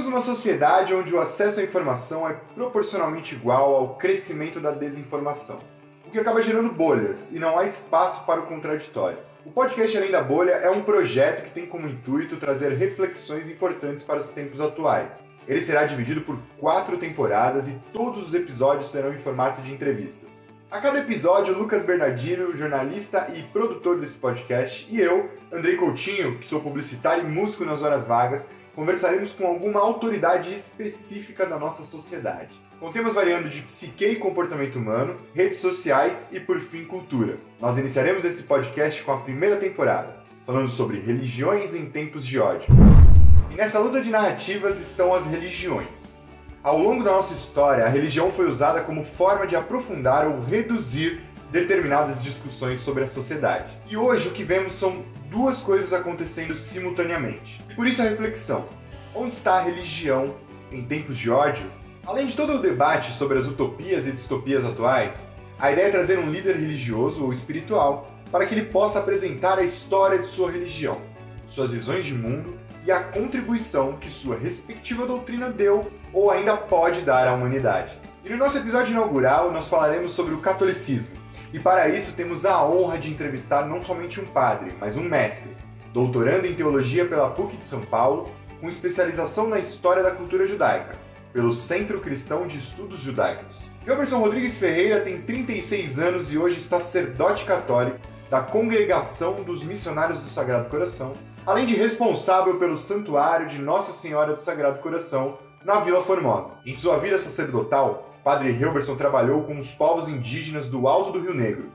numa sociedade onde o acesso à informação é proporcionalmente igual ao crescimento da desinformação, o que acaba gerando bolhas e não há espaço para o contraditório. O podcast Além da Bolha é um projeto que tem como intuito trazer reflexões importantes para os tempos atuais. Ele será dividido por 4 temporadas e todos os episódios serão em formato de entrevistas. A cada episódio, Lucas Bernardino, jornalista e produtor desse podcast, e eu, Andrei Coutinho, que sou publicitário e músico nas horas vagas, conversaremos com alguma autoridade específica da nossa sociedade, com temas variando de psique e comportamento humano, redes sociais e, por fim, cultura. Nós iniciaremos esse podcast com a primeira temporada, falando sobre religiões em tempos de ódio. E nessa luta de narrativas estão as religiões. Ao longo da nossa história, a religião foi usada como forma de aprofundar ou reduzir determinadas discussões sobre a sociedade. E hoje o que vemos são duas coisas acontecendo simultaneamente. E por isso a reflexão: onde está a religião em tempos de ódio? Além de todo o debate sobre as utopias e distopias atuais, a ideia é trazer um líder religioso ou espiritual para que ele possa apresentar a história de sua religião, suas visões de mundo e a contribuição que sua respectiva doutrina deu ou ainda pode dar à humanidade. E no nosso episódio inaugural nós falaremos sobre o catolicismo. E para isso temos a honra de entrevistar não somente um padre, mas um mestre, doutorando em teologia pela PUC de São Paulo, com especialização na história da cultura judaica, pelo Centro Cristão de Estudos Judaicos. Helberson Rodrigues Ferreira tem 36 anos e hoje está sacerdote católico da Congregação dos Missionários do Sagrado Coração, além de responsável pelo Santuário de Nossa Senhora do Sagrado Coração, na Vila Formosa. Em sua vida sacerdotal, Padre Helberson trabalhou com os povos indígenas do Alto do Rio Negro,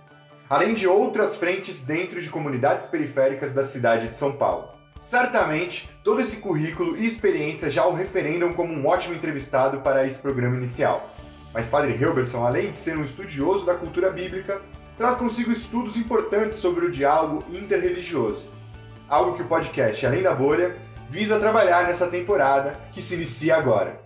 além de outras frentes dentro de comunidades periféricas da cidade de São Paulo. Certamente, todo esse currículo e experiência já o referendam como um ótimo entrevistado para esse programa inicial. Mas Padre Helberson, além de ser um estudioso da cultura bíblica, traz consigo estudos importantes sobre o diálogo interreligioso, algo que o podcast Além da Bolha visa trabalhar nessa temporada que se inicia agora.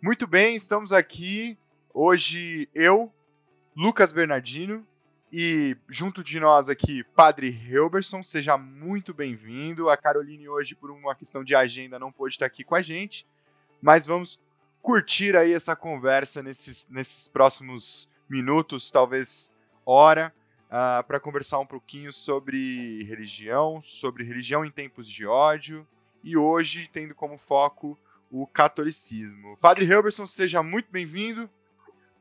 Muito bem, estamos aqui hoje eu, Lucas Bernardino, e junto de nós aqui, Padre Helberson. Seja muito bem-vindo. A Caroline hoje, por uma questão de agenda, não pôde estar aqui com a gente, mas vamos curtir aí essa conversa nesses próximos minutos, talvez hora, para conversar um pouquinho sobre religião em tempos de ódio, e hoje tendo como foco o catolicismo. Padre Helberson, seja muito bem-vindo.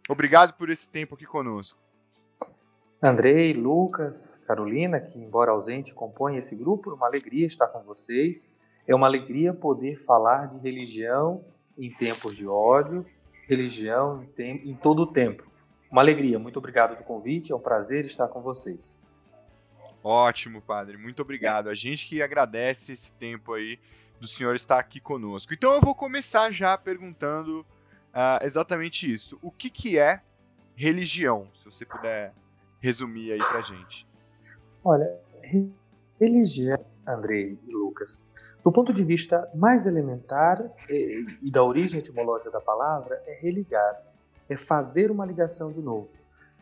Obrigado por esse tempo aqui conosco. Andrei, Lucas, Carolina, que embora ausente compõem esse grupo, é uma alegria estar com vocês. É uma alegria poder falar de religião em tempos de ódio, religião em todo o tempo. Uma alegria, muito obrigado pelo convite, é um prazer estar com vocês. Ótimo, Padre, muito obrigado. A gente que agradece esse tempo aí do senhor estar aqui conosco. Então eu vou começar já perguntando exatamente isso. O que é religião? Se você puder resumir aí pra gente. Olha, religião, Andrei e Lucas, do ponto de vista mais elementar e da origem etimológica da palavra, é religar, é fazer uma ligação de novo.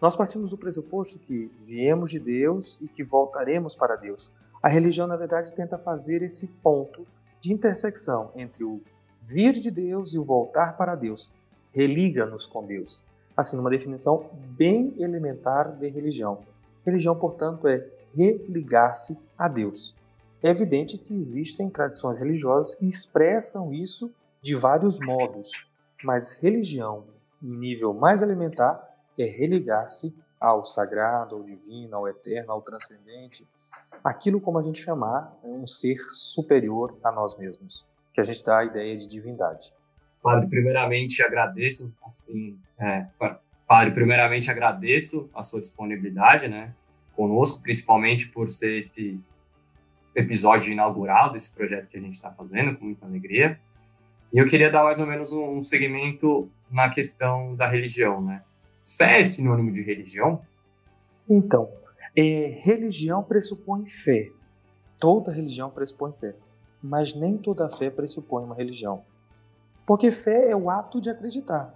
Nós partimos do pressuposto que viemos de Deus e que voltaremos para Deus. A religião, na verdade, tenta fazer esse ponto de intersecção entre o vir de Deus e o voltar para Deus. Religa-nos com Deus. Assim, uma definição bem elementar de religião. Religião, portanto, é religar-se a Deus. É evidente que existem tradições religiosas que expressam isso de vários modos, mas religião, em nível mais elementar, é religar-se ao sagrado, ao divino, ao eterno, ao transcendente, aquilo como a gente chamar um ser superior a nós mesmos, que a gente dá a ideia de divindade. Padre, primeiramente agradeço a sua disponibilidade, né, conosco, principalmente por ser esse episódio inaugural desse projeto que a gente está fazendo, com muita alegria. E eu queria dar mais ou menos um segmento na questão da religião, né? Fé é sinônimo de religião? Então, religião pressupõe fé. Toda religião pressupõe fé. Mas nem toda fé pressupõe uma religião. Porque fé é o ato de acreditar.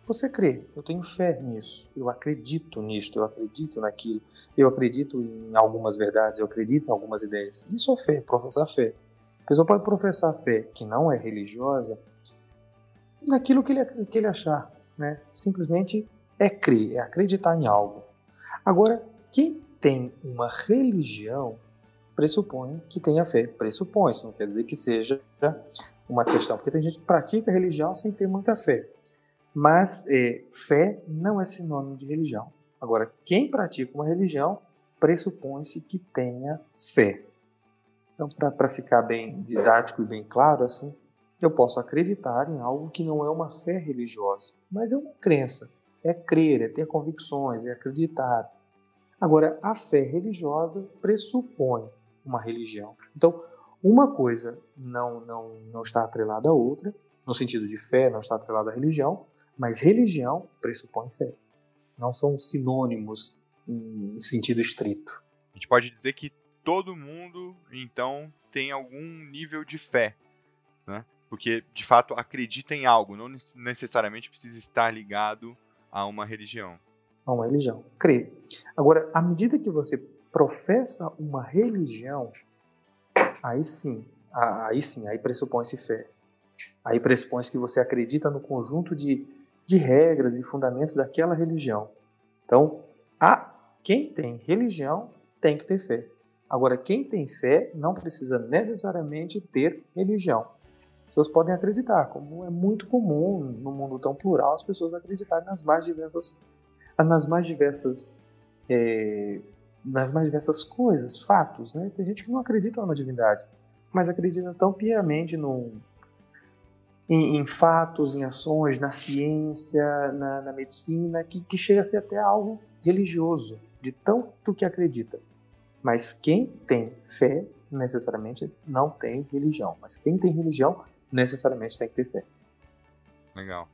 você crê, eu tenho fé nisso, eu acredito nisto, eu acredito naquilo, eu acredito em algumas verdades, eu acredito em algumas ideias. Isso é fé, professar fé. A pessoa pode professar fé que não é religiosa naquilo que ele achar, né? Simplesmente é crer, é acreditar em algo. Agora, quem tem uma religião pressupõe que tenha fé. Pressupõe, isso não quer dizer que seja uma questão, porque tem gente que pratica religião sem ter muita fé. Mas fé não é sinônimo de religião. Agora, quem pratica uma religião pressupõe-se que tenha fé. Então, para ficar bem didático e bem claro, assim, eu posso acreditar em algo que não é uma fé religiosa, mas é uma crença. É crer, é ter convicções, é acreditar. Agora, a fé religiosa pressupõe uma religião. Então, uma coisa não está atrelada à outra, no sentido de fé não está atrelada à religião, mas religião pressupõe fé. Não são sinônimos em sentido estrito. A gente pode dizer que todo mundo, então, tem algum nível de fé, né? Porque, de fato, acredita em algo, não necessariamente precisa estar ligado a uma religião. A uma religião, crê. Agora, à medida que você professa uma religião, aí pressupõe-se fé. Aí pressupõe-se que você acredita no conjunto de regras e fundamentos daquela religião. Então, quem tem religião tem que ter fé. Agora, quem tem fé não precisa necessariamente ter religião. As pessoas podem acreditar, como é muito comum no mundo tão plural, as pessoas acreditarem nas mais diversas coisas, fatos, né? Tem gente que não acredita numa divindade, mas acredita tão piamente em fatos, em ações, na ciência, na medicina, que chega a ser até algo religioso, de tanto que acredita. Mas quem tem fé, necessariamente não tem religião. Mas quem tem religião, necessariamente tem que ter fé. Legal.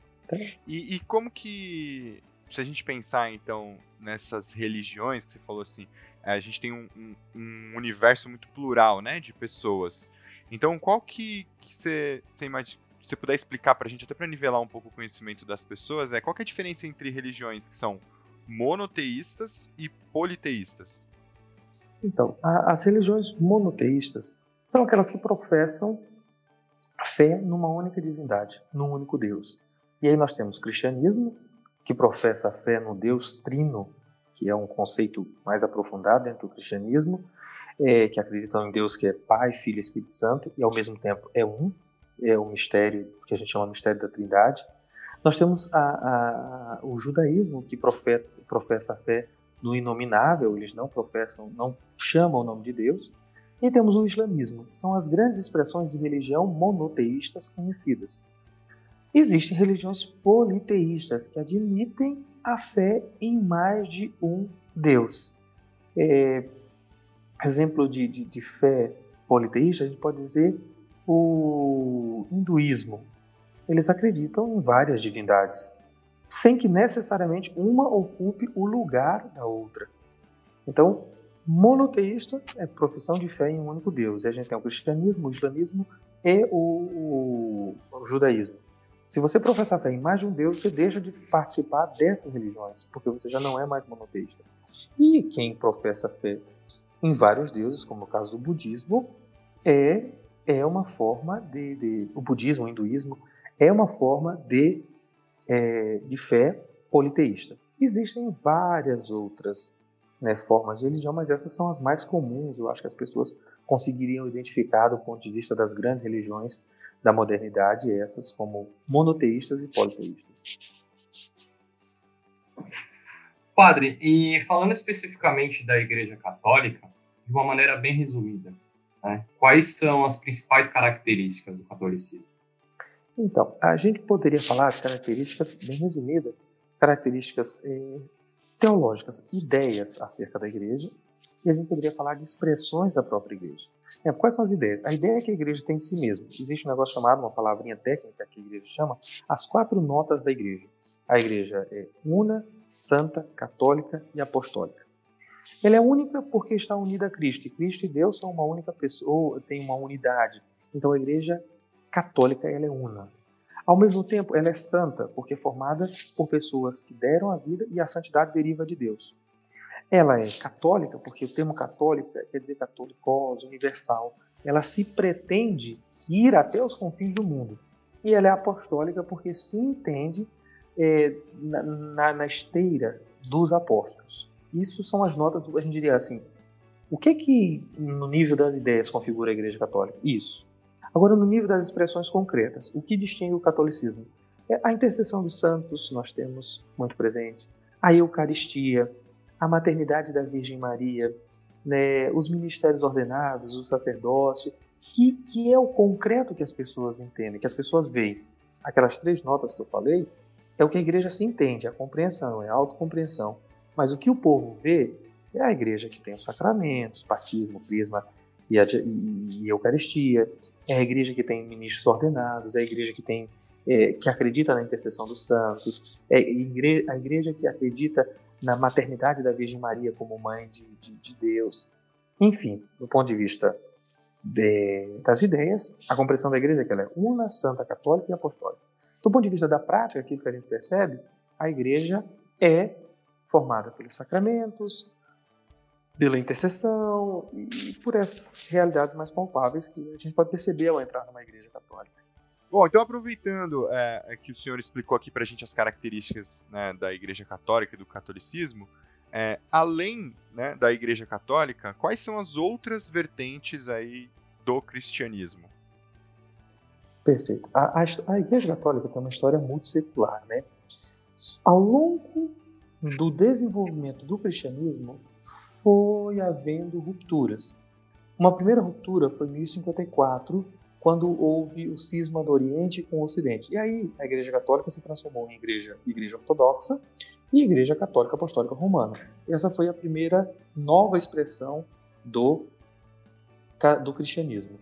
E como que, se a gente pensar, então, nessas religiões, que você falou assim, a gente tem um universo muito plural, né, de pessoas. Então, qual que você imagina, se você puder explicar pra gente, até para nivelar um pouco o conhecimento das pessoas, qual que é a diferença entre religiões que são monoteístas e politeístas? Então, as religiões monoteístas são aquelas que professam fé numa única divindade, num único Deus. E aí nós temos o cristianismo, que professa a fé no Deus trino, que é um conceito mais aprofundado dentro do cristianismo, que acreditam em Deus que é Pai, Filho e Espírito Santo, e ao mesmo tempo é o mistério que a gente chama de mistério da Trindade. Nós temos o judaísmo, que professa a fé no inominável, eles não chamam o nome de Deus. E temos o islamismo, são as grandes expressões de religião monoteístas conhecidas. Existem religiões politeístas que admitem a fé em mais de um Deus. Exemplo de fé politeísta, a gente pode dizer o hinduísmo. Eles acreditam em várias divindades, sem que necessariamente uma ocupe o lugar da outra. Então, monoteísta é profissão de fé em um único Deus. E a gente tem o cristianismo, o islamismo e o judaísmo. Se você professar fé em mais de um Deus, você deixa de participar dessas religiões, porque você já não é mais monoteísta. E quem professa fé em vários deuses, como no caso do budismo, é uma forma o budismo, o hinduísmo, é uma forma de fé politeísta. Existem várias outras formas de religião, mas essas são as mais comuns. Eu acho que as pessoas conseguiriam identificar do ponto de vista das grandes religiões da modernidade, essas como monoteístas e politeístas. Padre, e falando especificamente da Igreja Católica, de uma maneira bem resumida, né, quais são as principais características do catolicismo? Então, a gente poderia falar de características bem resumidas, características teológicas, ideias acerca da Igreja, e a gente poderia falar de expressões da própria Igreja. Quais são as ideias? A ideia é que a Igreja tem de si mesma. Existe um negócio chamado, uma palavrinha técnica que a Igreja chama, as 4 notas da Igreja. A Igreja é una, santa, católica e apostólica. Ela é única porque está unida a Cristo, e Cristo e Deus são uma única pessoa, têm uma unidade. Então a Igreja Católica ela é una. Ao mesmo tempo, ela é santa, porque é formada por pessoas que deram a vida e a santidade deriva de Deus. Ela é católica, porque o termo católica quer dizer católicos, universal. Ela se pretende ir até os confins do mundo. E ela é apostólica porque se entende na esteira dos apóstolos. Isso são as notas, a gente diria assim, o que no nível das ideias configura a Igreja Católica? Isso. Agora, no nível das expressões concretas, o que distingue o catolicismo? É a intercessão dos santos, nós temos muito presente, a Eucaristia, a maternidade da Virgem Maria, né, os ministérios ordenados, o sacerdócio, que é o concreto que as pessoas entendem, que as pessoas veem. Aquelas 3 notas que eu falei, é o que a igreja se entende, a compreensão, é a autocompreensão. Mas o que o povo vê é a igreja que tem os sacramentos, batismo, crisma e Eucaristia, é a igreja que tem ministros ordenados, é a igreja que tem que acredita na intercessão dos santos, é a igreja que acredita na maternidade da Virgem Maria como mãe de Deus. Enfim, do ponto de vista das ideias, a compreensão da igreja é que ela é una, santa, católica e apostólica. Do ponto de vista da prática, aquilo que a gente percebe, a igreja é formada pelos sacramentos, pela intercessão e por essas realidades mais palpáveis que a gente pode perceber ao entrar numa igreja católica. Bom, então aproveitando que o senhor explicou aqui pra gente as características, né, da Igreja Católica e do catolicismo, além, né, da Igreja Católica, quais são as outras vertentes aí do cristianismo? Perfeito. A Igreja Católica tem uma história muito secular, né? Ao longo do desenvolvimento do cristianismo, foi havendo rupturas. Uma primeira ruptura foi em 1054, quando houve o cisma do Oriente com o Ocidente. E aí a Igreja Católica se transformou em igreja ortodoxa e Igreja Católica Apostólica Romana. Essa foi a primeira nova expressão do cristianismo.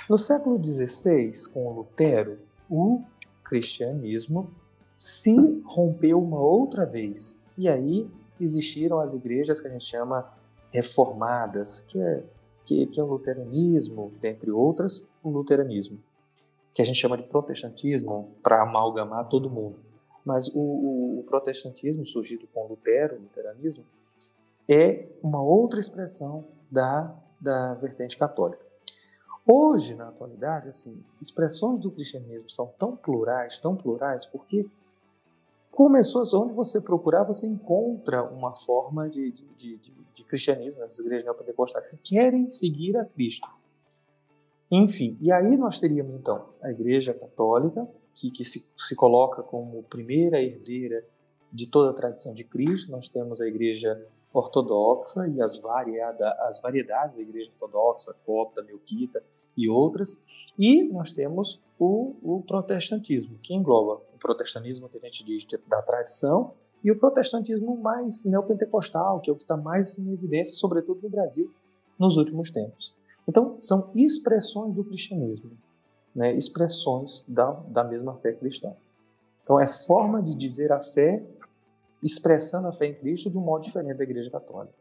No século XVI, com Lutero, o cristianismo se rompeu uma outra vez. E aí existiram as igrejas que a gente chama reformadas, que é o luteranismo, dentre outras, o luteranismo, que a gente chama de protestantismo para amalgamar todo mundo. Mas o protestantismo, surgido com Lutero, o luteranismo, é uma outra expressão da vertente católica. Hoje, na atualidade, assim, expressões do cristianismo são tão plurais, porque começou, onde você procurar, você encontra uma forma de cristianismo nas igrejas neopentecostais que querem seguir a Cristo. Enfim, e aí nós teríamos então a Igreja Católica, que se coloca como primeira herdeira de toda a tradição de Cristo. Nós temos a Igreja Ortodoxa e as variedades da Igreja Ortodoxa, copta, melquita e outras. E nós temos o protestantismo, que engloba o protestantismo que a gente diz da tradição e o protestantismo mais neopentecostal, que é o que está mais em evidência, sobretudo no Brasil, nos últimos tempos. Então, são expressões do cristianismo, né? Expressões da mesma fé cristã. Então, é forma de dizer a fé, expressando a fé em Cristo de um modo diferente da Igreja Católica.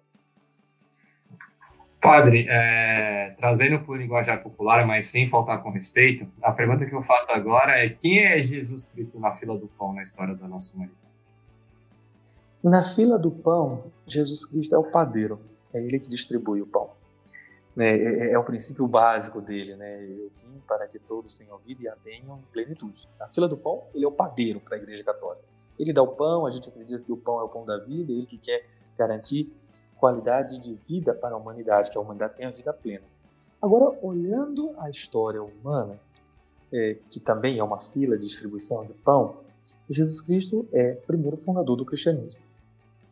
Padre, trazendo para o linguajar popular, mas sem faltar com respeito, a pergunta que eu faço agora é: quem é Jesus Cristo na fila do pão na história da nossa humanidade? Na fila do pão, Jesus Cristo é o padeiro, é ele que distribui o pão. É o princípio básico dele, né? Eu vim para que todos tenham vida e a tenham em plenitude. Na fila do pão, ele é o padeiro para a Igreja Católica. Ele dá o pão, a gente acredita que o pão é o pão da vida, ele que quer garantir qualidade de vida para a humanidade, que a humanidade tenha vida plena. Agora, olhando a história humana, que também é uma fila de distribuição de pão, Jesus Cristo é o primeiro fundador do cristianismo.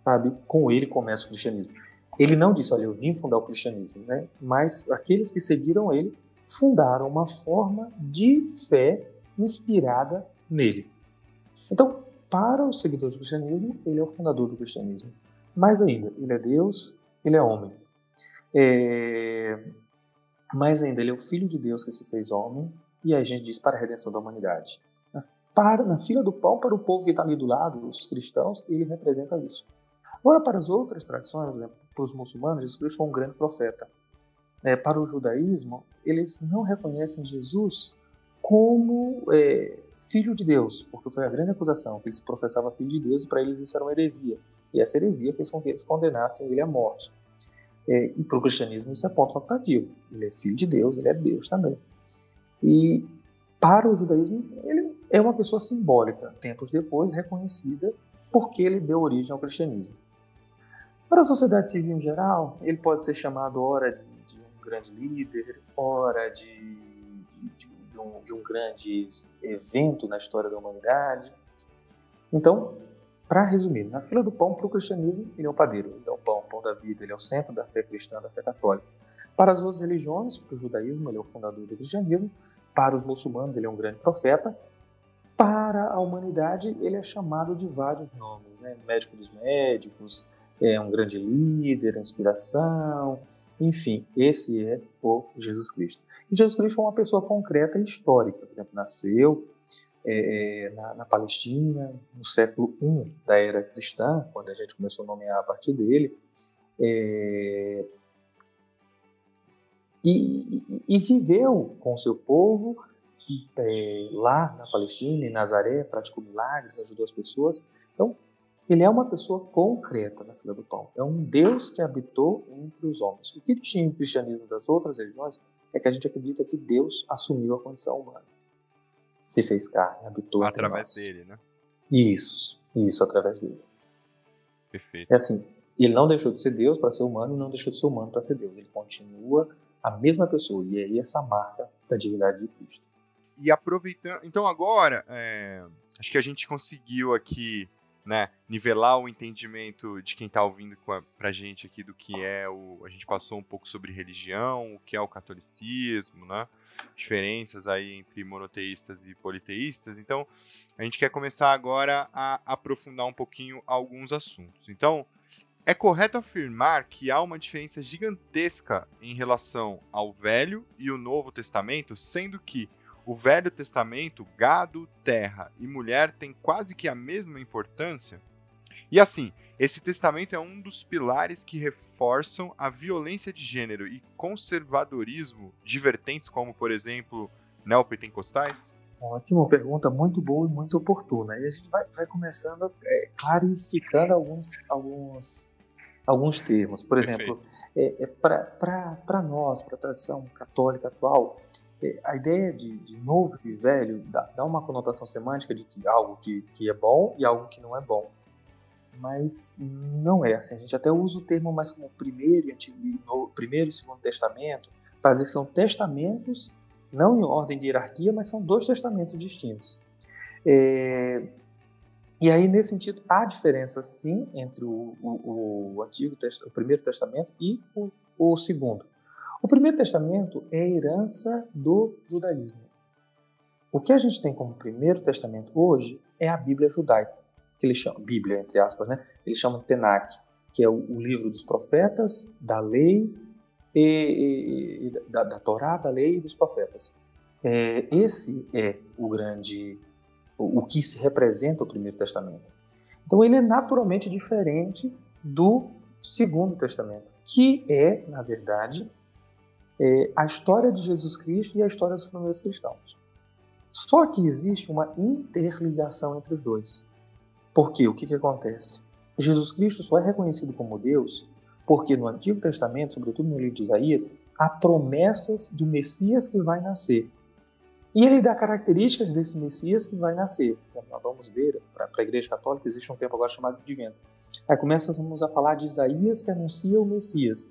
Sabe? Com ele começa o cristianismo. Ele não disse, olha, eu vim fundar o cristianismo, né? Mas aqueles que seguiram ele fundaram uma forma de fé inspirada nele. Então, para os seguidores do cristianismo, ele é o fundador do cristianismo. Mais ainda, ele é Deus, ele é homem. Mais ainda, ele é o Filho de Deus que se fez homem, e aí a gente diz para a redenção da humanidade. Na fila do pão, para o povo que está ali do lado, os cristãos, ele representa isso. Agora, para as outras tradições, né, para os muçulmanos, Jesus Cristo foi um grande profeta. Para o judaísmo, eles não reconhecem Jesus como filho de Deus, porque foi a grande acusação, que ele se professava filho de Deus, e para eles isso era uma heresia. E essa heresia fez com que eles condenassem ele à morte. E para o cristianismo isso é ponto facultativo. Ele é filho de Deus, ele é Deus também. E para o judaísmo, ele é uma pessoa simbólica, tempos depois reconhecida, porque ele deu origem ao cristianismo. Para a sociedade civil em geral, ele pode ser chamado ora de um grande líder, ora de um grande evento na história da humanidade. Então, para resumir, na fila do pão, para o cristianismo, ele é o padeiro, ele é o pão da vida, ele é o centro da fé cristã, da fé católica. Para as outras religiões, para o judaísmo, ele é o fundador do cristianismo. Para os muçulmanos, ele é um grande profeta. Para a humanidade, ele é chamado de vários nomes, né? Médico dos médicos, é um grande líder, inspiração, enfim, esse é o Jesus Cristo. E Jesus Cristo é uma pessoa concreta e histórica. Por exemplo, nasceu na Palestina, no século I da era cristã, quando a gente começou a nomear a partir dele, e viveu com o seu povo lá na Palestina, em Nazaré, praticou milagres, ajudou as pessoas. Então, ele é uma pessoa concreta na fila do pão. É um Deus que habitou entre os homens. O que tinha o cristianismo das outras religiões é que a gente acredita que Deus assumiu a condição humana. Se fez carne, habitou entre nós. Através dele, né? Isso, através dele. Perfeito. É assim, ele não deixou de ser Deus para ser humano e não deixou de ser humano para ser Deus. Ele continua a mesma pessoa. E é essa marca da divindade de Cristo. E aproveitando... Então agora, acho que a gente conseguiu aqui, né, nivelar o entendimento de quem está ouvindo pra gente aqui do que é a gente passou um pouco sobre religião, o que é o catolicismo, né? Diferenças aí entre monoteístas e politeístas. Então, a gente quer começar agora a aprofundar um pouquinho alguns assuntos. Então, é correto afirmar que há uma diferença gigantesca em relação ao Velho e o Novo Testamento, sendo que o Velho Testamento, gado, terra e mulher têm quase que a mesma importância? E assim, esse testamento é um dos pilares que reforçam a violência de gênero e conservadorismo de vertentes como, por exemplo, neopentecostais? Ótima pergunta, muito boa e muito oportuna. E a gente vai começando clarificando alguns termos. Por exemplo, para nós, para a tradição católica atual, a ideia de novo e velho dá uma conotação semântica de que algo que é bom e algo que não é bom. Mas não é assim. A gente até usa o termo mais como primeiro e segundo testamento, para dizer que são testamentos, não em ordem de hierarquia, mas são dois testamentos distintos. E aí, nesse sentido, há diferença, sim, entre o Primeiro Testamento e o Segundo. O Primeiro Testamento é a herança do judaísmo. O que a gente tem como Primeiro Testamento hoje é a Bíblia judaica, que eles chamam, Bíblia, entre aspas, né? Eles chamam de Tenach, que é o livro dos profetas, da lei, da Torá, da lei e dos profetas. Esse é o que se representa o Primeiro Testamento. Então ele é naturalmente diferente do Segundo Testamento, que é, na verdade, a história de Jesus Cristo e a história dos primeiros cristãos. Só que existe uma interligação entre os dois. Por quê? O que acontece? Jesus Cristo só é reconhecido como Deus porque no Antigo Testamento, sobretudo no livro de Isaías, há promessas do Messias que vai nascer. E ele dá características desse Messias que vai nascer. Nós vamos ver, para a Igreja Católica existe um tempo agora chamado de Advento. Aí começamos a falar de Isaías que anuncia o Messias.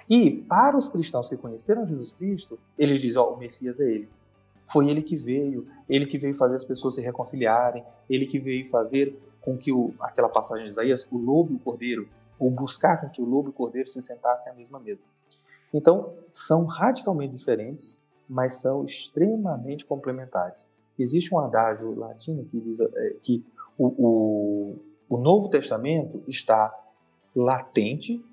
E para os cristãos que conheceram Jesus Cristo, eles dizem, o Messias é ele. Foi ele que veio fazer as pessoas se reconciliarem, ele que veio fazer com que aquela passagem de Isaías, o lobo e o cordeiro, ou buscar com que o lobo e o cordeiro se sentassem à mesma mesa. Então, são radicalmente diferentes, mas são extremamente complementares. Existe um adágio latino que diz que o Novo Testamento está latente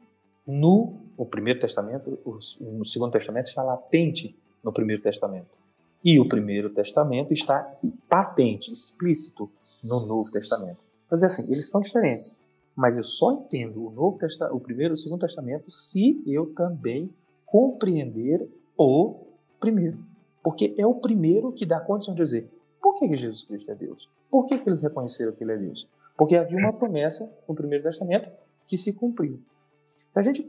no Primeiro Testamento, o Segundo Testamento está latente no Primeiro Testamento. E o Primeiro Testamento está patente, explícito no Novo Testamento. Quer dizer assim, eles são diferentes, mas eu só entendo o Primeiro e o Segundo Testamento se eu também compreender o Primeiro. Porque é o primeiro que dá condição de dizer por que Jesus Cristo é Deus? Por que eles reconheceram que ele é Deus? Porque havia uma promessa no Primeiro Testamento que se cumpriu. Se a gente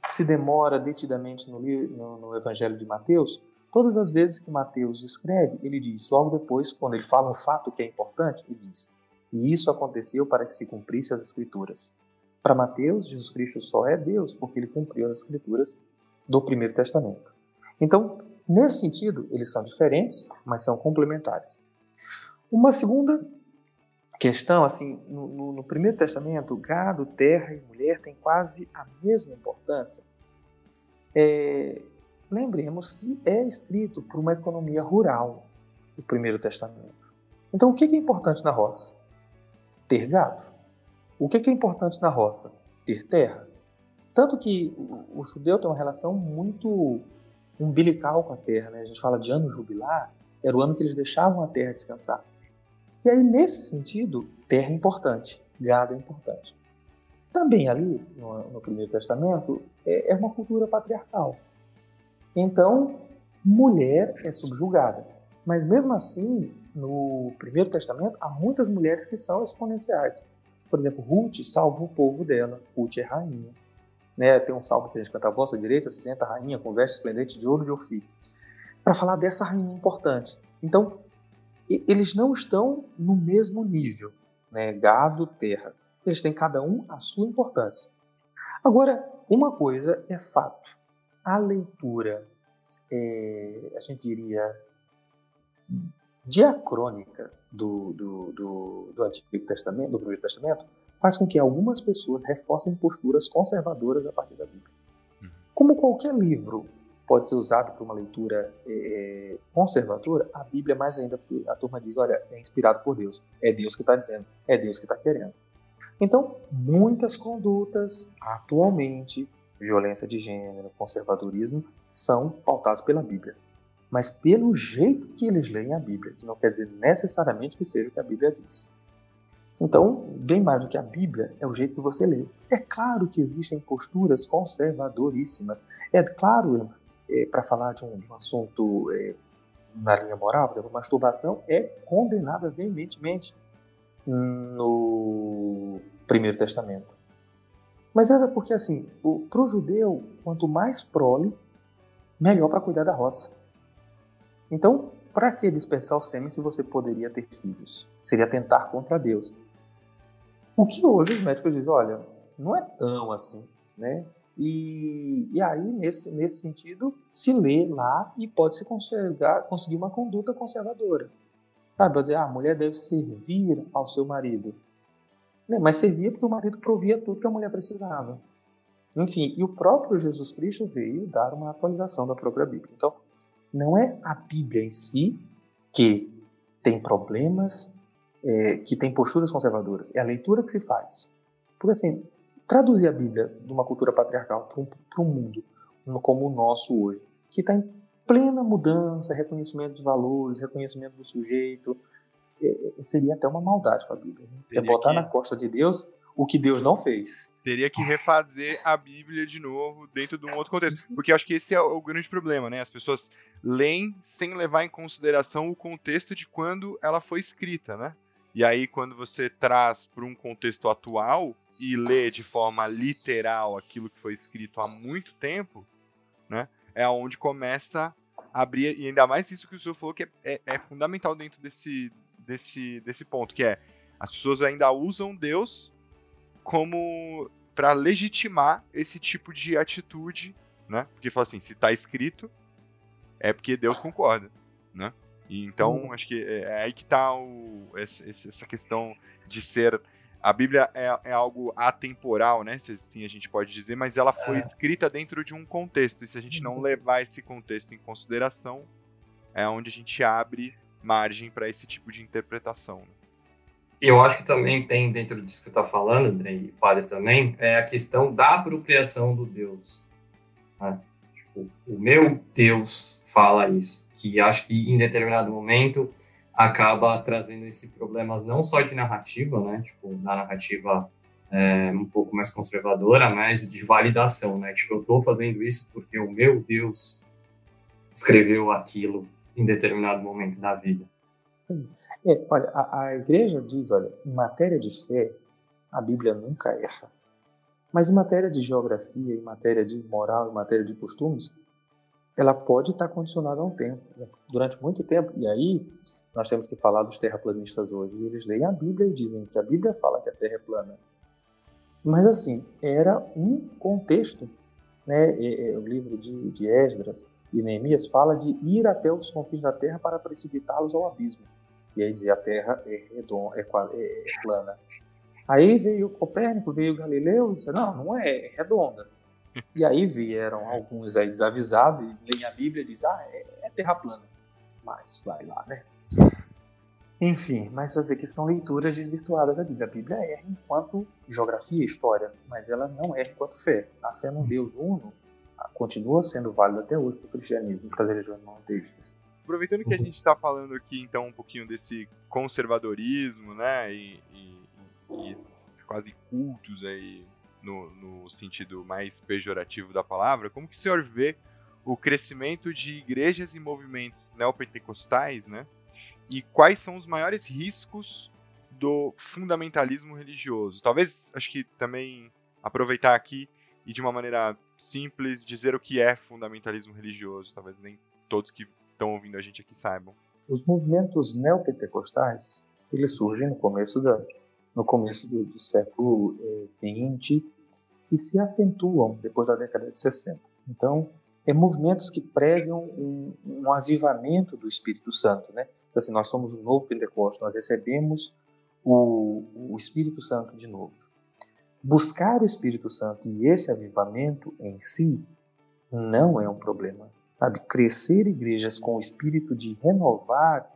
se demora detidamente no Evangelho de Mateus, todas as vezes que Mateus escreve, ele diz, logo depois, quando ele fala um fato que é importante, ele diz, e isso aconteceu para que se cumprisse as Escrituras. Para Mateus, Jesus Cristo só é Deus porque ele cumpriu as Escrituras do Primeiro Testamento. Então, nesse sentido, eles são diferentes, mas são complementares. Uma segunda questão, assim, no Primeiro Testamento, gado, terra e mulher têm quase a mesma importância. Lembremos que é escrito por uma economia rural, o Primeiro Testamento. Então, o que é importante na roça? Ter gado. O que é importante na roça? Ter terra. Tanto que o judeu tem uma relação muito umbilical com a terra, né? A gente fala de ano jubilar, era o ano que eles deixavam a terra descansar. E aí, nesse sentido, terra é importante, gado é importante. Também ali, no Primeiro Testamento, é uma cultura patriarcal. Então, mulher é subjugada. Mas mesmo assim, no Primeiro Testamento, há muitas mulheres que são exponenciais. Por exemplo, Ruth salva o povo dela. Ruth é rainha. Né? Tem um salmo que a gente canta, à vossa direita se senta a rainha com veste esplendente de ouro de Ofir. Para falar dessa rainha importante. Então, eles não estão no mesmo nível, né? Gado, terra. Eles têm cada um a sua importância. Agora, uma coisa é fato. A leitura, a gente diria, diacrônica do Antigo Testamento, do Primeiro Testamento, faz com que algumas pessoas reforcem posturas conservadoras a partir da Bíblia. Como qualquer livro pode ser usado para uma leitura conservadora, a Bíblia mais ainda, porque a turma diz, olha, é inspirado por Deus. É Deus que está dizendo, é Deus que está querendo. Então, muitas condutas, atualmente, violência de gênero, conservadorismo, são pautados pela Bíblia. Mas pelo jeito que eles leem a Bíblia, que não quer dizer necessariamente que seja o que a Bíblia diz. Então, bem mais do que a Bíblia, é o jeito que você lê. É claro que existem posturas conservadoríssimas. É claro, para falar de um assunto na linha moral, por exemplo, masturbação é condenada veementemente no Primeiro Testamento. Mas era porque, assim, para o judeu, quanto mais prole, melhor para cuidar da roça. Então, para que dispensar o sêmen se você poderia ter filhos? Seria atentar contra Deus. O que hoje os médicos dizem, olha, não é tão assim, né? E aí, nesse sentido, se lê lá e pode-se conseguir uma conduta conservadora. Sabe, pode dizer, a mulher deve servir ao seu marido. Mas servia porque o marido provia tudo que a mulher precisava. Enfim, e o próprio Jesus Cristo veio dar uma atualização da própria Bíblia. Então, não é a Bíblia em si que tem problemas, que tem posturas conservadoras. É a leitura que se faz. Porque, assim, traduzir a Bíblia de uma cultura patriarcal para um mundo como o nosso hoje, que está em plena mudança, reconhecimento de valores, reconhecimento do sujeito, seria até uma maldade para a Bíblia. Né? É botar na costa de Deus o que Deus não fez. Teria que refazer a Bíblia de novo dentro de um outro contexto. Porque eu acho que esse é o grande problema, né? As pessoas leem sem levar em consideração o contexto de quando ela foi escrita, né? E aí, quando você traz para um contexto atual e lê de forma literal aquilo que foi escrito há muito tempo, né? É onde começa a abrir, e ainda mais isso que o senhor falou, que é fundamental dentro desse ponto, que é, as pessoas ainda usam Deus como para legitimar esse tipo de atitude, né? Porque fala assim, se está escrito, é porque Deus concorda, né? E então, acho que é aí que está essa questão de ser... A Bíblia é algo atemporal, né? Se assim a gente pode dizer, mas ela foi escrita dentro de um contexto. E se a gente não levar esse contexto em consideração, é onde a gente abre margem para esse tipo de interpretação. Né? E eu acho que também tem, dentro disso que você está falando, André, e padre também, é a questão da apropriação do Deus. Né? Tipo, o meu Deus fala isso, que acho que em determinado momento acaba trazendo esses problemas não só de narrativa, né? Tipo, na narrativa um pouco mais conservadora, mas de validação, né? Tipo, eu estou fazendo isso porque o meu Deus escreveu aquilo em determinado momento da vida. Olha, a igreja diz, olha, em matéria de fé, a Bíblia nunca erra. Mas em matéria de geografia, em matéria de moral, em matéria de costumes, ela pode estar condicionada a um tempo, né? Durante muito tempo. E aí, nós temos que falar dos terraplanistas hoje. Eles leem a Bíblia e dizem que a Bíblia fala que a Terra é plana. Mas assim, era um contexto, né? O livro de Esdras e Neemias fala de ir até os confins da Terra para precipitá-los ao abismo. E aí dizia a Terra é redonda, é plana. Aí veio Copérnico, veio Galileu e disse, não é redonda. E aí vieram alguns aí desavisados e leem a Bíblia e dizem, é terra plana. Mas vai lá, né? Enfim, mas fazer que são leituras desvirtuadas da Bíblia. A Bíblia erra enquanto geografia e história, mas ela não erra enquanto fé. A fé num Deus uno continua sendo válida até hoje para o cristianismo e para as religiões monoteístas. Aproveitando que a gente está falando aqui, então, um pouquinho desse conservadorismo, né, e quase cultos aí, no sentido mais pejorativo da palavra, como que o senhor vê o crescimento de igrejas e movimentos neopentecostais, né, e quais são os maiores riscos do fundamentalismo religioso? Talvez, acho que também aproveitar aqui e de uma maneira simples dizer o que é fundamentalismo religioso, talvez nem todos que estão ouvindo a gente aqui saibam. Os movimentos neopentecostais, eles surgem no começo do século XX e se acentuam depois da década de 60. Então, movimentos que pregam um avivamento do Espírito Santo, né? Assim, nós somos o novo Pentecostes, nós recebemos o Espírito Santo de novo. Buscar o Espírito Santo e esse avivamento em si não é um problema. Sabe? Crescer igrejas com o espírito de renovar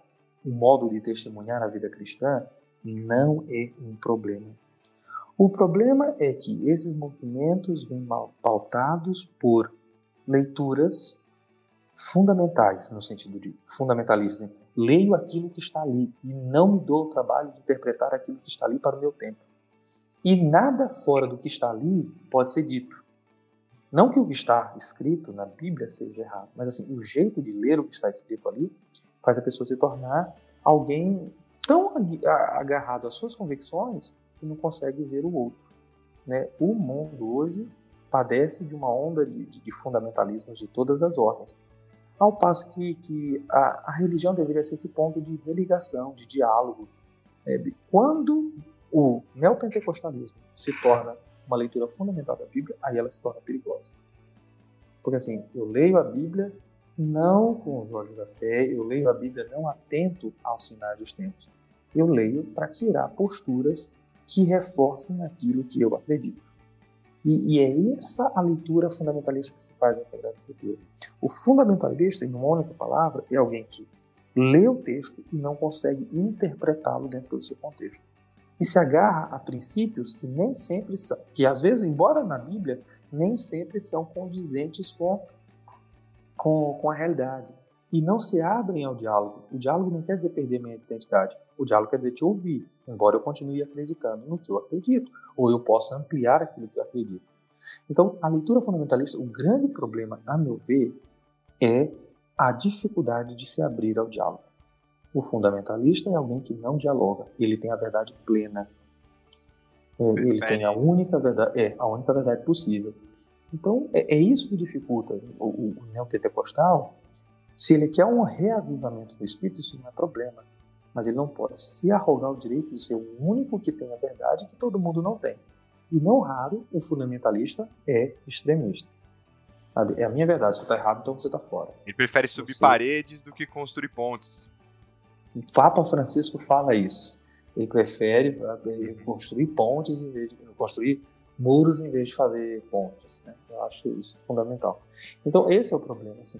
o modo de testemunhar a vida cristã não é um problema. O problema é que esses movimentos vêm pautados por leituras fundamentais, no sentido de fundamentalismo. Leio aquilo que está ali e não me dou o trabalho de interpretar aquilo que está ali para o meu tempo. E nada fora do que está ali pode ser dito. Não que o que está escrito na Bíblia seja errado, mas assim, o jeito de ler o que está escrito ali faz a pessoa se tornar alguém tão agarrado às suas convicções que não consegue ver o outro, né? O mundo hoje padece de uma onda de fundamentalismos de todas as ordens, ao passo que a religião deveria ser esse ponto de religação, de diálogo. Quando o neopentecostalismo se torna uma leitura fundamental da Bíblia, aí ela se torna perigosa. Porque assim, eu leio a Bíblia não com os olhos da fé, eu leio a Bíblia não atento aos sinais dos tempos. Eu leio para tirar posturas que reforcem aquilo que eu acredito. E é essa a leitura fundamentalista que se faz na Sagrada Escritura. O fundamentalista, em uma única palavra, é alguém que lê o texto e não consegue interpretá-lo dentro do seu contexto. E se agarra a princípios que nem sempre são, que às vezes, embora na Bíblia, nem sempre são condizentes com a realidade. E não se abrem ao diálogo. O diálogo não quer dizer perder minha identidade. O diálogo quer dizer te ouvir, embora eu continue acreditando no que eu acredito, ou eu possa ampliar aquilo que eu acredito. Então, a leitura fundamentalista, o grande problema, a meu ver, é a dificuldade de se abrir ao diálogo. O fundamentalista é alguém que não dialoga, ele tem a verdade plena. Ele tem a única verdade possível. Então, é isso que dificulta o neopentecostal. Se ele quer um reavivamento do Espírito, isso não é problema. Mas ele não pode se arrogar o direito de ser o único que tem a verdade que todo mundo não tem. E não raro, o fundamentalista é extremista. Sabe? É a minha verdade, se está errado, então você está fora. Ele prefere subir paredes do que construir pontes. O Papa Francisco fala isso. Ele prefere construir pontes em vez de construir muros em vez de fazer pontes, né? Eu acho isso fundamental. Então esse é o problema, assim.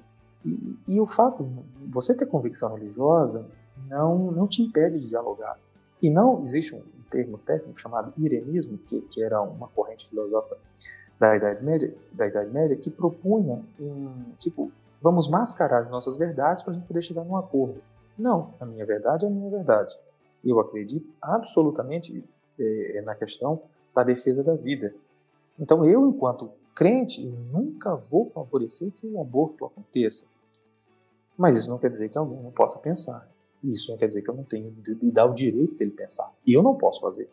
E o fato de você ter convicção religiosa não te impede de dialogar. E não existe um termo técnico chamado irenismo, que era uma corrente filosófica da Idade Média que propunha vamos mascarar as nossas verdades para a gente poder chegar num acordo. Não, a minha verdade é a minha verdade. Eu acredito absolutamente na questão da defesa da vida. Então eu, enquanto crente, eu nunca vou favorecer que o aborto aconteça. Mas isso não quer dizer que alguém não possa pensar. Isso não quer dizer que eu não tenho de dar o direito dele pensar. E eu não posso fazer.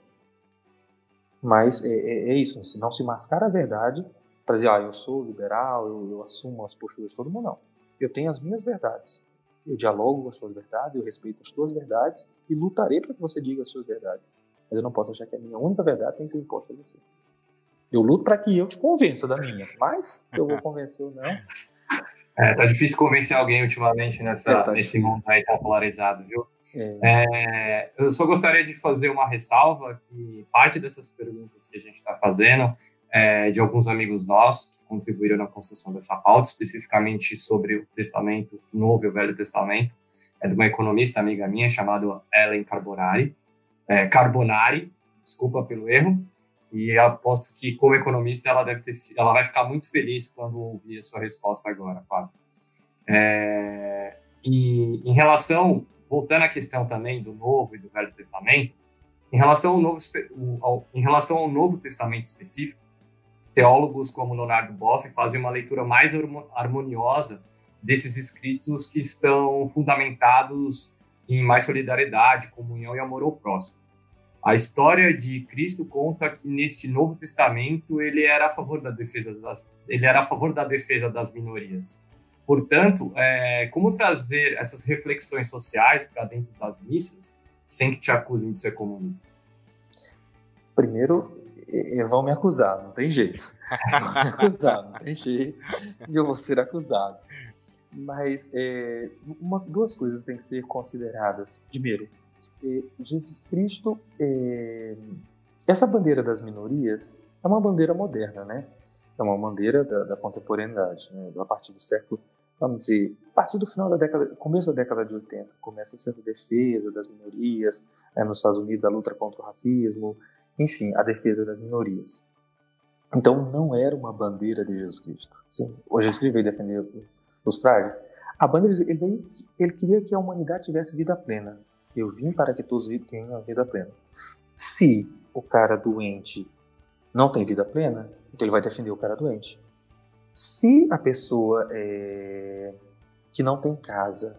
Mas é isso, se não se mascara a verdade para dizer, eu sou liberal, eu assumo as posturas de todo mundo, não. Eu tenho as minhas verdades. Eu dialogo com as tuas verdades, eu respeito as tuas verdades e lutarei para que você diga as suas verdades. Mas eu não posso achar que a minha única verdade tem que ser imposta a você. Eu luto para que eu te convença da minha, mas se eu vou convencer ou não... Tá difícil convencer alguém ultimamente nesse mundo aí tão polarizado, viu? Eu só gostaria de fazer uma ressalva que parte dessas perguntas que a gente está fazendo de alguns amigos nossos que contribuíram na construção dessa pauta, especificamente sobre o Testamento Novo e o Velho Testamento, de uma economista amiga minha chamada Ellen Carbonari, desculpa pelo erro, e aposto que, como economista, ela vai ficar muito feliz quando ouvir a sua resposta agora, Fábio. E em relação, voltando à questão também do Novo e do Velho Testamento, em relação ao Novo Testamento específico, teólogos como Leonardo Boff fazem uma leitura mais harmoniosa desses escritos que estão fundamentados em mais solidariedade, comunhão e amor ao próximo. A história de Cristo conta que neste Novo Testamento ele era a favor da defesa das minorias. Portanto, como trazer essas reflexões sociais para dentro das missas sem que te acusem de ser comunista? Primeiro, vão me acusar, não tem jeito. Vão me acusar, não tem jeito. Eu vou ser acusado. Mas duas coisas têm que ser consideradas. Primeiro, Jesus Cristo, essa bandeira das minorias é uma bandeira moderna, né? É uma bandeira da contemporaneidade, né? A partir do século, vamos dizer, a partir do final da começo da década de 80, começa a ser a defesa das minorias, nos Estados Unidos a luta contra o racismo, enfim, a defesa das minorias. Então não era uma bandeira de Jesus Cristo. Sim, o Jesus Cristo veio defender os frágeis. A bandeira, ele queria que a humanidade tivesse vida plena. Eu vim para que todos tenham a vida plena. Se o cara doente não tem vida plena, então ele vai defender o cara doente. Se a pessoa que não tem casa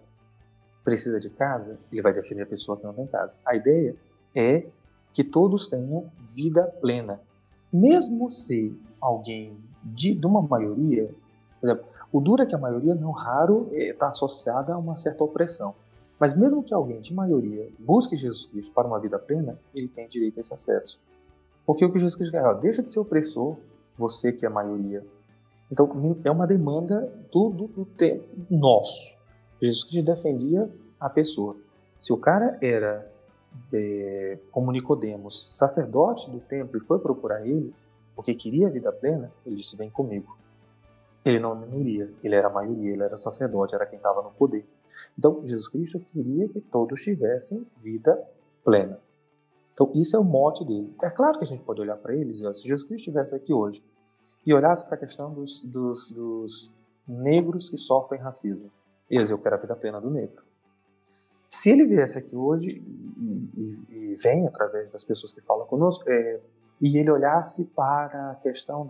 precisa de casa, ele vai defender a pessoa que não tem casa. A ideia é que todos tenham vida plena. Mesmo se alguém de uma maioria, por exemplo, o duro é que a maioria não raro está associada a uma certa opressão. Mas mesmo que alguém de maioria busque Jesus Cristo para uma vida plena, ele tem direito a esse acesso. Porque o que Jesus Cristo quer, deixa de ser opressor, você que é a maioria. Então, é uma demanda do tempo nosso. Jesus Cristo defendia a pessoa. Se o cara era, como Nicodemos, sacerdote do templo e foi procurar ele, porque queria a vida plena, ele disse, vem comigo. Ele não é minoria, ele era a maioria, ele era sacerdote, era quem estava no poder. Então, Jesus Cristo queria que todos tivessem vida plena. Então, isso é o mote dele. É claro que a gente pode olhar para ele e dizer, se Jesus Cristo estivesse aqui hoje e olhasse para a questão dos negros que sofrem racismo, ele ia dizer, eu quero a vida plena do negro. Se ele viesse aqui hoje e vem através das pessoas que falam conosco, e ele olhasse para a questão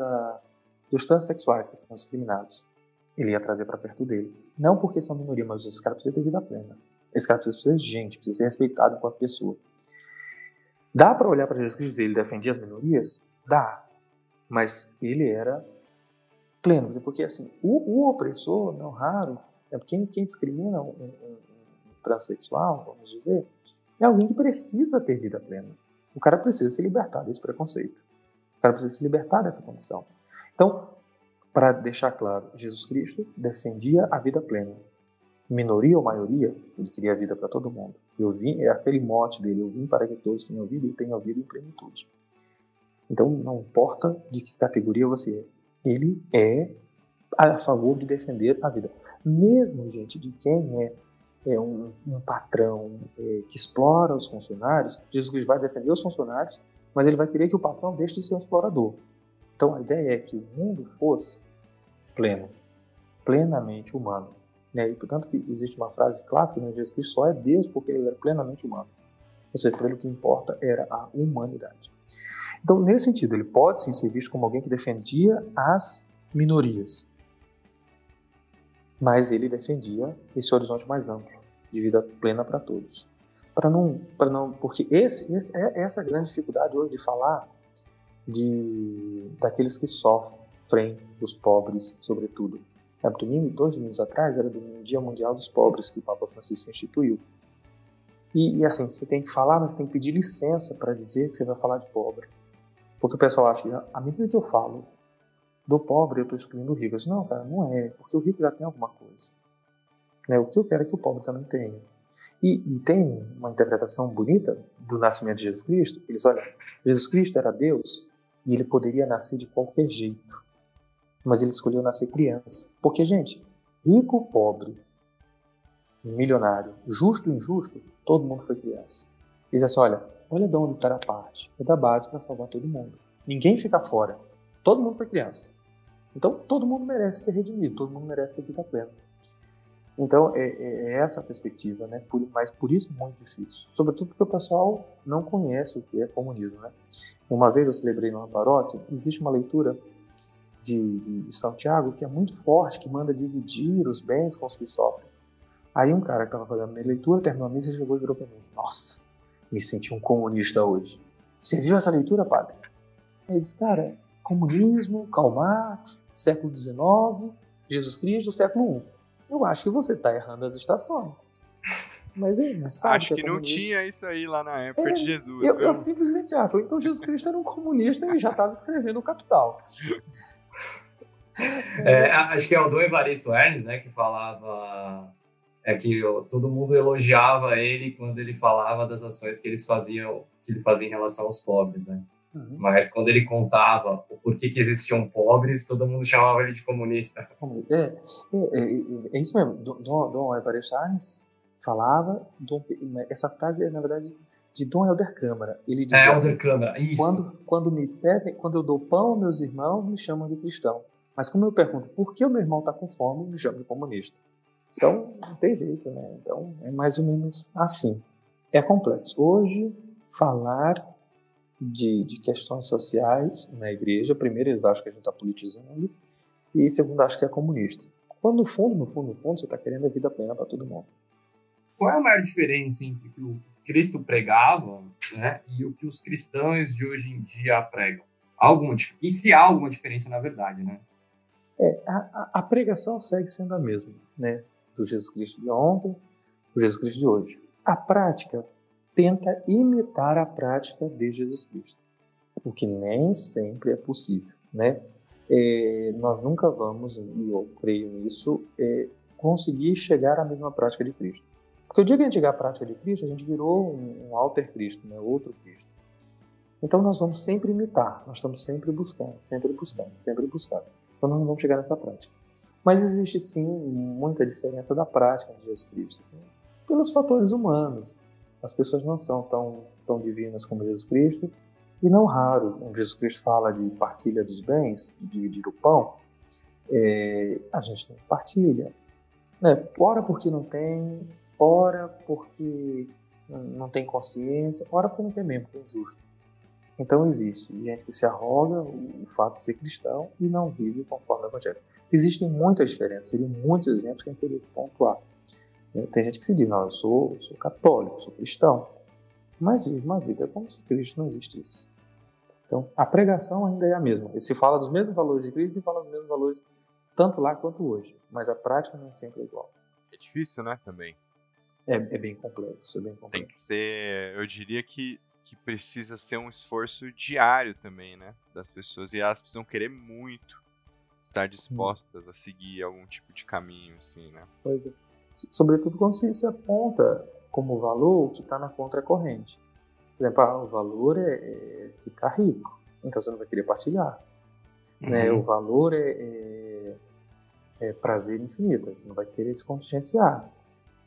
dos transexuais que são discriminados, ele ia trazer para perto dele. Não porque são minoria, mas esse cara precisa ter vida plena. Esse cara precisa de gente, precisa ser respeitado enquanto pessoa. Dá para olhar para Jesus Cristo e dizer ele defendia as minorias? Dá. Mas ele era pleno. Porque assim, o opressor, não raro, quem discrimina um transexual, vamos dizer, é alguém que precisa ter vida plena. O cara precisa se libertar desse preconceito. O cara precisa se libertar dessa condição. Então, para deixar claro, Jesus Cristo defendia a vida plena. Minoria ou maioria, ele queria a vida para todo mundo. É aquele mote dele, eu vim para que todos tenham vida e tenham vida em plenitude. Então, não importa de que categoria você é, ele é a favor de defender a vida. Mesmo, gente, de quem é um patrão que explora os funcionários, Jesus Cristo vai defender os funcionários, mas ele vai querer que o patrão deixe de ser um explorador. Então, a ideia é que o mundo fosse pleno, plenamente humano. Né? E, portanto, que existe uma frase clássica, né? Jesus Cristo só é Deus porque ele era plenamente humano. Ou seja, para ele o que importa era a humanidade. Então, nesse sentido, ele pode sim ser visto como alguém que defendia as minorias. Mas ele defendia esse horizonte mais amplo, de vida plena para todos. Porque essa é a grande dificuldade hoje de falar daqueles que sofrem, dos pobres, sobretudo. Domingo, 2 domingos atrás, era o Dia Mundial dos Pobres, que o Papa Francisco instituiu. E assim, você tem que falar, mas você tem que pedir licença para dizer que você vai falar de pobre. Porque o pessoal acha que, à medida que eu falo do pobre, eu estou excluindo o rico. Eu disse, não, cara, não é, porque o rico já tem alguma coisa. O que eu quero é que o pobre também tenha. E tem uma interpretação bonita do nascimento de Jesus Cristo. Eles olham, Jesus Cristo era Deus e ele poderia nascer de qualquer jeito. Mas ele escolheu nascer criança. Porque, gente, rico, pobre, milionário, justo e injusto, todo mundo foi criança. Ele diz assim, olha de onde o cara parte. É da base para salvar todo mundo. Ninguém fica fora. Todo mundo foi criança. Então, todo mundo merece ser redimido. Todo mundo merece ter vida plena. Então, é essa a perspectiva, né? Mas por isso é muito difícil. Sobretudo porque o pessoal não conhece o que é comunismo, né? Uma vez eu celebrei numa paróquia, existe uma leitura de São Tiago que é muito forte, que manda dividir os bens com os que sofrem. Aí um cara que estava fazendo a minha leitura, terminou a missa e chegou e virou para mim. Nossa, me senti um comunista hoje. Você viu essa leitura, padre? Ele disse, cara, comunismo, Karl Marx, século XIX, Jesus Cristo, século I. Eu acho que você está errando as estações. Mas ele não sabe. Acho que não tinha isso aí lá na época de Jesus. Eu simplesmente acho. Então Jesus Cristo era um comunista e já estava escrevendo o Capital. Acho que é o Dom Evaristo Hernes, né, que falava que todo mundo elogiava ele quando ele falava das ações que ele fazia em relação aos pobres, né? Uhum. Mas quando ele contava o porquê que existiam pobres, todo mundo chamava ele de comunista. É isso mesmo. Dom Evaristo Hernes falava, essa frase é, na verdade, de Dom Helder Câmara. Ele dizia Helder Câmara, isso. Quando me pedem, quando eu dou pão aos meus irmãos, me chamam de cristão. Mas como eu pergunto, por que o meu irmão está com fome, me chamam de comunista. Então, não tem jeito, né? Então, é mais ou menos assim. É complexo. Hoje, falar de questões sociais na igreja, primeiro, eles acham que a gente está politizando, e segundo, acham que você é comunista. Quando, no fundo, você está querendo a vida plena para todo mundo. Qual é a maior diferença entre o que o Cristo pregava, né, e o que os cristãos de hoje em dia pregam? E se há alguma diferença, na verdade, né? A pregação segue sendo a mesma, né? Do Jesus Cristo de ontem, do Jesus Cristo de hoje. A prática tenta imitar a prática de Jesus Cristo, o que nem sempre é possível, né? Nós nunca vamos, e eu creio nisso, conseguir chegar à mesma prática de Cristo. Porque o dia que a gente chegar à prática de Cristo, a gente virou um alter Cristo, né? Outro Cristo. Então nós vamos sempre imitar, nós estamos sempre buscando. Então nós não vamos chegar nessa prática. Mas existe sim muita diferença da prática de Jesus Cristo, assim, pelos fatores humanos. As pessoas não são tão divinas como Jesus Cristo, e não raro, quando Jesus Cristo fala de partilha dos bens, de dividir o pão, a gente não partilha. Né? Ora porque não tem, ora porque não tem consciência, ora porque não quer mesmo, porque é injusto. Então existe gente que se arroga o fato de ser cristão e não vive conforme o Evangelho. Existem muitas diferenças, seriam muitos exemplos que a gente teria que pontuar. Tem gente que se diz, não, eu sou católico, sou cristão, mas vive uma vida como se Cristo não existisse. Então, a pregação ainda é a mesma. Se fala dos mesmos valores de Cristo e fala dos mesmos valores tanto lá quanto hoje, mas a prática não é sempre igual. É difícil, né, também? É bem complexo, Tem que ser, eu diria que precisa ser um esforço diário também, né, das pessoas, e elas precisam querer muito estar dispostas a seguir algum tipo de caminho, assim, né? Pois é. Sobretudo quando se aponta como valor o que está na contracorrente. Por exemplo, o valor é ficar rico, então você não vai querer partilhar. Uhum. Né? O valor é prazer infinito, você não vai querer se contingenciar.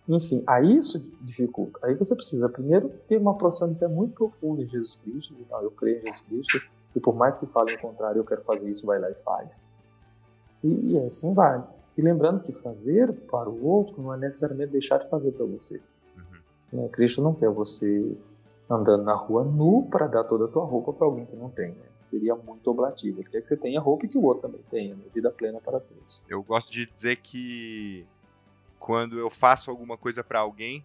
Enfim, aí isso dificulta. Aí você precisa primeiro ter uma profissão de fé muito profunda em Jesus Cristo. Não, eu creio em Jesus Cristo e por mais que fale o contrário, eu quero fazer isso, vai lá e faz. E assim vai. E lembrando que fazer para o outro não é necessariamente deixar de fazer para você. Uhum. Cristo não quer você andando na rua nu para dar toda a tua roupa para alguém que não tem. Né? seria muito oblativo. Ele quer que você tenha roupa e que o outro também tenha, né? Vida plena para todos. Eu gosto de dizer que quando eu faço alguma coisa para alguém,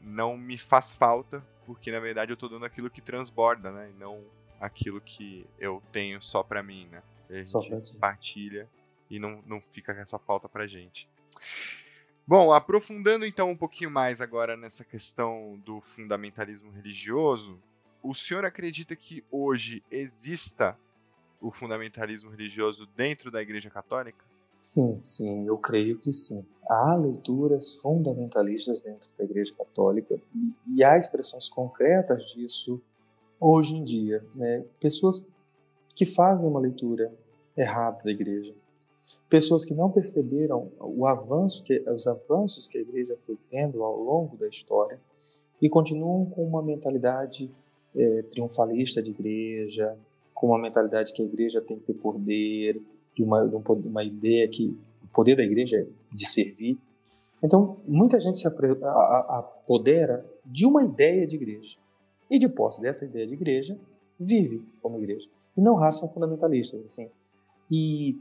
não me faz falta, porque na verdade eu tô dando aquilo que transborda, né? E não aquilo que eu tenho só para mim, né? A gente partilha e não fica com essa falta pra gente. Bom, aprofundando então um pouquinho mais agora nessa questão do fundamentalismo religioso, o senhor acredita que hoje exista o fundamentalismo religioso dentro da Igreja Católica? Sim, eu creio que sim. Há leituras fundamentalistas dentro da Igreja Católica e há expressões concretas disso hoje em dia, né? Pessoas que fazem uma leitura errada da Igreja, pessoas que não perceberam os avanços que a Igreja foi tendo ao longo da história e continuam com uma mentalidade triunfalista de Igreja, com uma mentalidade que a Igreja tem que ter poder, de uma ideia que o poder da Igreja é de servir. Então, muita gente se apodera de uma ideia de Igreja e, de posse dessa ideia de Igreja, vive como Igreja. E não raros são fundamentalistas, assim. E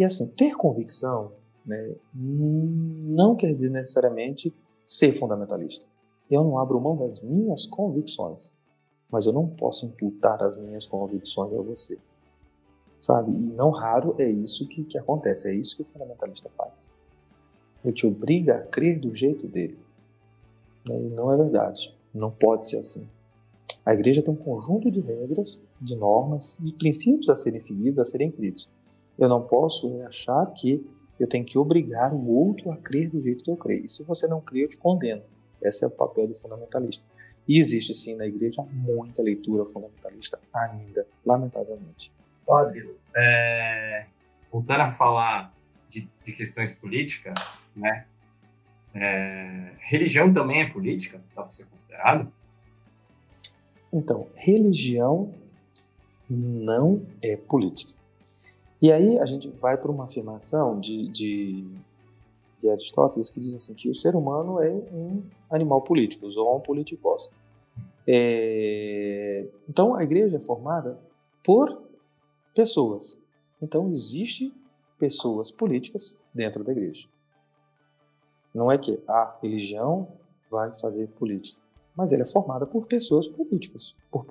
assim, ter convicção, né, não quer dizer necessariamente ser fundamentalista. Eu não abro mão das minhas convicções, mas eu não posso imputar as minhas convicções a você. Sabe? E não raro é isso que acontece, é isso que o fundamentalista faz. Ele te obriga a crer do jeito dele. E não é verdade. Não pode ser assim. A Igreja tem um conjunto de regras, de normas, de princípios a serem seguidos, a serem cridos. Eu não posso achar que eu tenho que obrigar o outro a crer do jeito que eu creio. E se você não crê, eu te condeno. Esse é o papel do fundamentalista. E existe, sim, na Igreja muita leitura fundamentalista ainda, lamentavelmente. Padre, voltando a falar de questões políticas, né? Religião também é política? Dá para ser considerado? Então, religião não é política. E aí a gente vai para uma afirmação de Aristóteles que diz assim que o ser humano é um animal político, zoon politikos. Então a Igreja é formada por pessoas. Então existe pessoas políticas dentro da Igreja. Não é que a religião vai fazer política, mas ela é formada por pessoas políticas, por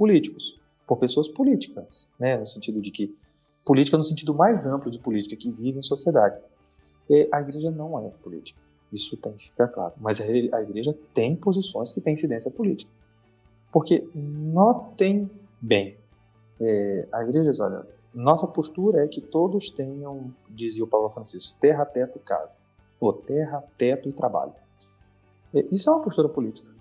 pessoas políticas, né? No sentido de que política no sentido mais amplo de política, que vive em sociedade. A Igreja não é política, isso tem que ficar claro. Mas a Igreja tem posições que têm incidência política. Porque notem bem, a Igreja diz, olha, nossa postura é que todos tenham, dizia o Papa Francisco, terra, teto e casa. Ou terra, teto e trabalho. Isso é uma postura política.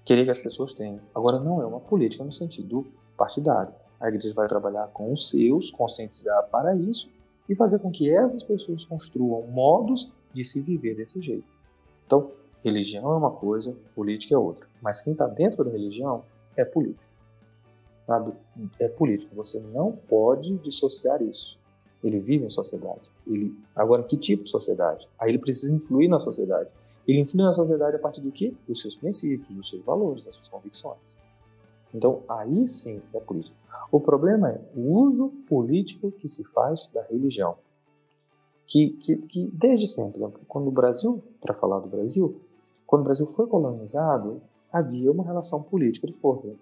Querer que as pessoas tenham. Agora, não é uma política no sentido partidário. A Igreja vai trabalhar com os seus, conscientizar para isso e fazer com que essas pessoas construam modos de se viver desse jeito. Então, religião é uma coisa, política é outra. Mas quem está dentro da religião é político. Sabe? É político. Você não pode dissociar isso. Ele vive em sociedade. Agora, que tipo de sociedade? Aí ele precisa influir na sociedade. Ele influi na sociedade a partir do quê? Dos seus princípios, dos seus valores, das suas convicções. Então, aí sim é político. O problema é o uso político que se faz da religião. Que desde sempre, quando o Brasil, para falar do Brasil, quando o Brasil foi colonizado, havia uma relação política de força.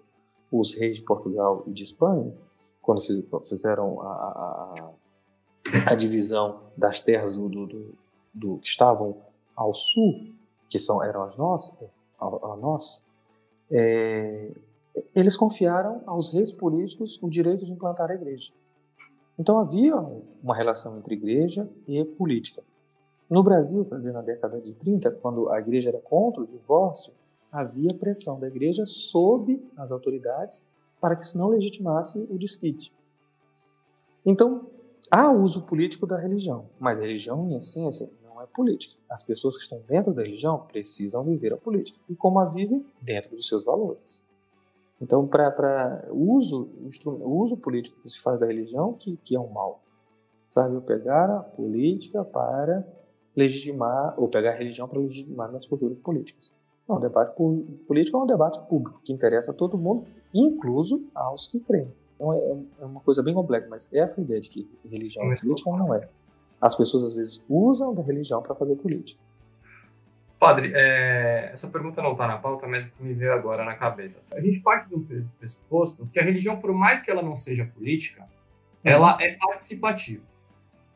Os reis de Portugal e de Espanha, quando fizeram a divisão das terras que estavam ao sul, que eram as nossas, eles confiaram aos reis políticos o direito de implantar a igreja. Então havia uma relação entre igreja e política. No Brasil, por exemplo, na década de 30, quando a igreja era contra o divórcio, havia pressão da igreja sobre as autoridades para que se não legitimasse o desquite. Então, há uso político da religião, mas a religião, em essência, não é política. As pessoas que estão dentro da religião precisam viver a política. E como a vivem? Dentro dos seus valores. Então, para o uso político que se faz da religião, que é um mal. Sabe? Eu pegar a política para legitimar, ou pegar a religião para legitimar nas posturas políticas. O debate político é um debate público, que interessa a todo mundo, incluso aos que creem. Então é uma coisa bem complexa, mas essa ideia de que religião é política não é. As pessoas às vezes usam da religião para fazer política. Padre, essa pergunta não está na pauta, mas me veio agora na cabeça. A gente parte do pressuposto que a religião, por mais que ela não seja política, ela é participativa.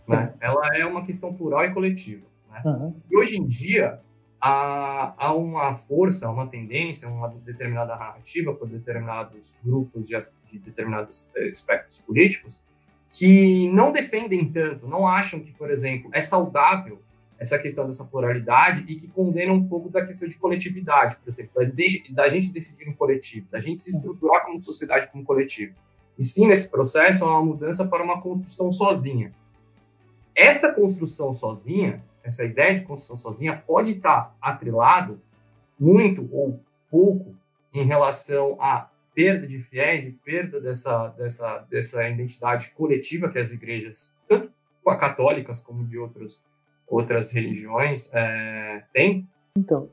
Né? Ela é uma questão plural e coletiva. Né? E hoje em dia, há uma força, uma tendência, uma determinada narrativa por determinados grupos de determinados espectros políticos que não defendem tanto, não acham que, por exemplo, é saudável essa questão dessa pluralidade e que condenam um pouco da questão de coletividade, por exemplo, da gente decidir em coletivo, da gente se estruturar como sociedade, como coletivo. E sim, nesse processo, há uma mudança para uma construção sozinha. Essa construção sozinha, essa ideia de construção sozinha, pode estar atrelado muito ou pouco em relação à perda de fiéis e perda dessa identidade coletiva que as igrejas, tanto católicas como de outras religiões, têm? Então,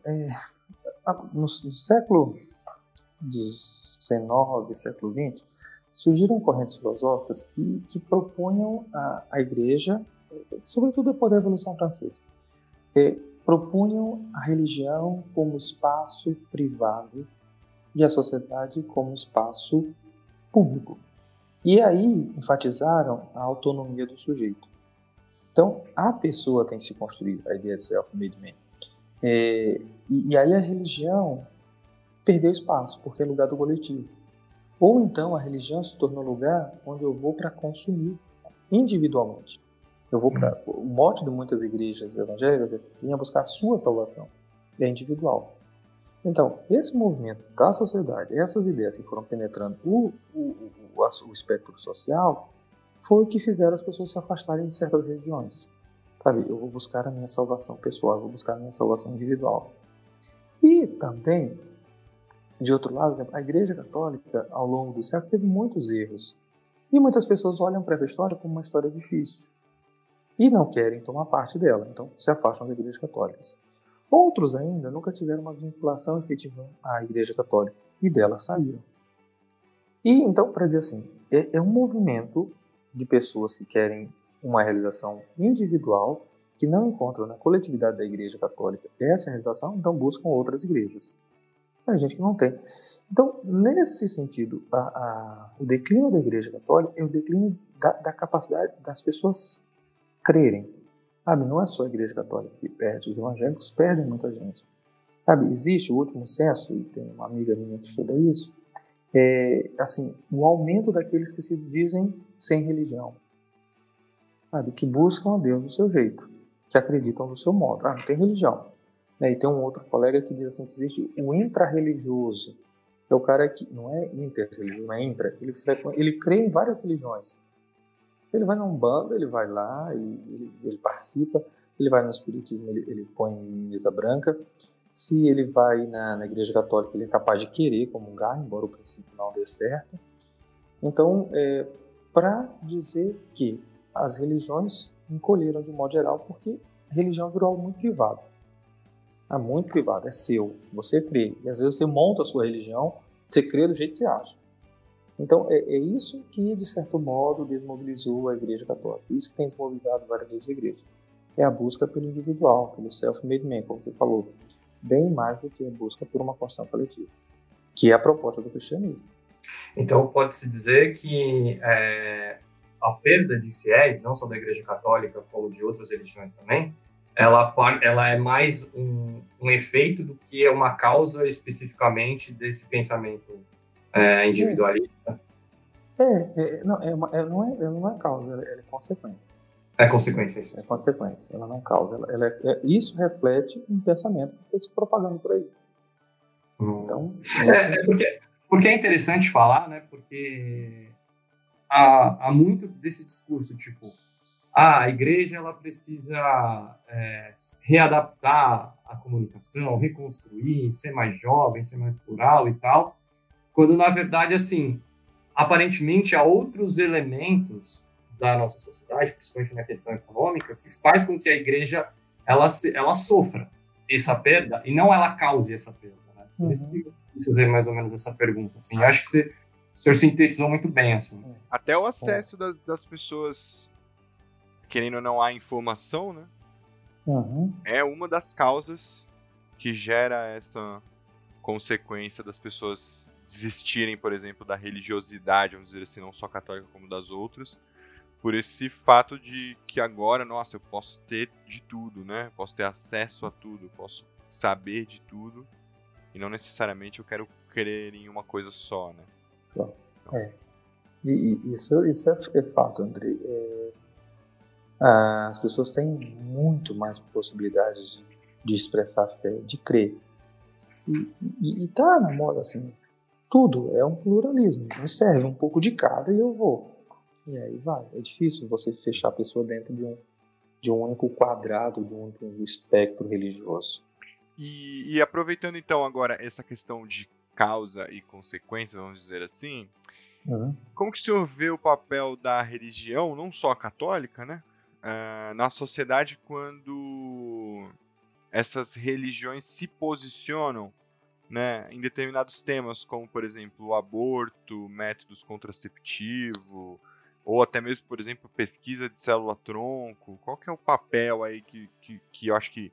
no século XIX, século XX, surgiram correntes filosóficas que propunham a igreja, sobretudo depois da Revolução Francesa, propunham a religião como espaço privado e a sociedade como espaço público. E aí enfatizaram a autonomia do sujeito. Então, a pessoa tem que se construir, a ideia de self-made man. E aí a religião perdeu espaço, porque é lugar do coletivo. Ou então a religião se tornou lugar onde eu vou para consumir individualmente. O mote de muitas igrejas evangélicas é vir buscar a sua salvação, é individual. Então, esse movimento da sociedade, essas ideias que foram penetrando o espectro social, foi o que fizeram as pessoas se afastarem de certas religiões. Sabe, eu vou buscar a minha salvação pessoal, eu vou buscar a minha salvação individual. E também, de outro lado, por exemplo, a Igreja Católica, ao longo do século, teve muitos erros. E muitas pessoas olham para essa história como uma história difícil. E não querem tomar parte dela, então se afastam das igrejas católicas. Outros ainda nunca tiveram uma vinculação efetiva à Igreja Católica e dela saíram. E então, para dizer assim, é um movimento de pessoas que querem uma realização individual, que não encontram na coletividade da Igreja Católica essa realização, então buscam outras igrejas. Tem gente que não tem. Então, nesse sentido, o declínio da Igreja Católica é o declínio da capacidade das pessoas crerem. Sabe, não é só a Igreja Católica que perde, os evangélicos perdem muita gente. Sabe, existe o último censo, e tem uma amiga minha que estuda isso, assim, o aumento daqueles que se dizem sem religião. Sabe, que buscam a Deus do seu jeito, que acreditam do seu modo. Não tem religião. E tem um outro colega que diz assim, que existe o intra-religioso, que é o cara que não é inter-religioso, é intra. Ele crê em várias religiões. Ele vai na Umbanda, ele vai lá, ele participa, ele vai no Espiritismo, ele põe em mesa branca. Se ele vai na Igreja Católica, ele é capaz de querer comungar, embora o princípio não dê certo. Então, para dizer que as religiões encolheram de um modo geral, porque a religião virou algo muito privado. Muito privado, é seu, você crê. E às vezes você monta a sua religião, você crê do jeito que você acha. Então, é isso que, de certo modo, desmobilizou a Igreja Católica. Isso que tem desmobilizado várias vezes a Igreja. É a busca pelo individual, pelo self-made man, como você falou. Bem mais do que a busca por uma construção coletiva, que é a proposta do cristianismo. Então, pode-se dizer que a perda de fiéis, não só da Igreja Católica, como de outras religiões também, ela é mais um efeito do que é uma causa especificamente desse pensamento individualista. Não é causa, ela é consequência. É consequência, isso. É consequência, ela não causa. Isso reflete um pensamento que foi se propagando por aí. Então, porque é interessante falar, né? Porque há muito desse discurso, tipo, a igreja ela precisa readaptar a comunicação, reconstruir, ser mais jovem, ser mais plural e tal, quando, na verdade, assim, aparentemente há outros elementos da nossa sociedade, principalmente na questão econômica, que faz com que a igreja ela sofra essa perda e não ela cause essa perda. Né? Por isso que eu quis fazer mais ou menos essa pergunta. Assim, eu acho que O senhor sintetizou muito bem, assim. Até o acesso das pessoas, querendo ou não, à informação, né? Uhum. É uma das causas que gera essa consequência das pessoas desistirem, por exemplo, da religiosidade, vamos dizer assim, não só católica como das outras, por esse fato de que agora, nossa, eu posso ter de tudo, né? Posso ter acesso a tudo, posso saber de tudo, e não necessariamente eu quero crer em uma coisa só, né? Só. E isso é fato, Andrei. As pessoas têm muito mais possibilidades de expressar fé, de crer. E tá na moda, assim, tudo é um pluralismo. Então serve um pouco de cada e eu vou. E aí vai. É difícil você fechar a pessoa dentro de um único quadrado, de um único espectro religioso. E aproveitando então agora essa questão de causa e consequência, vamos dizer assim, como que o senhor vê o papel da religião, não só a católica, né, na sociedade quando essas religiões se posicionam, né, em determinados temas, como por exemplo o aborto, métodos contraceptivos, ou até mesmo, por exemplo, pesquisa de célula-tronco? Qual que é o papel aí que eu acho que,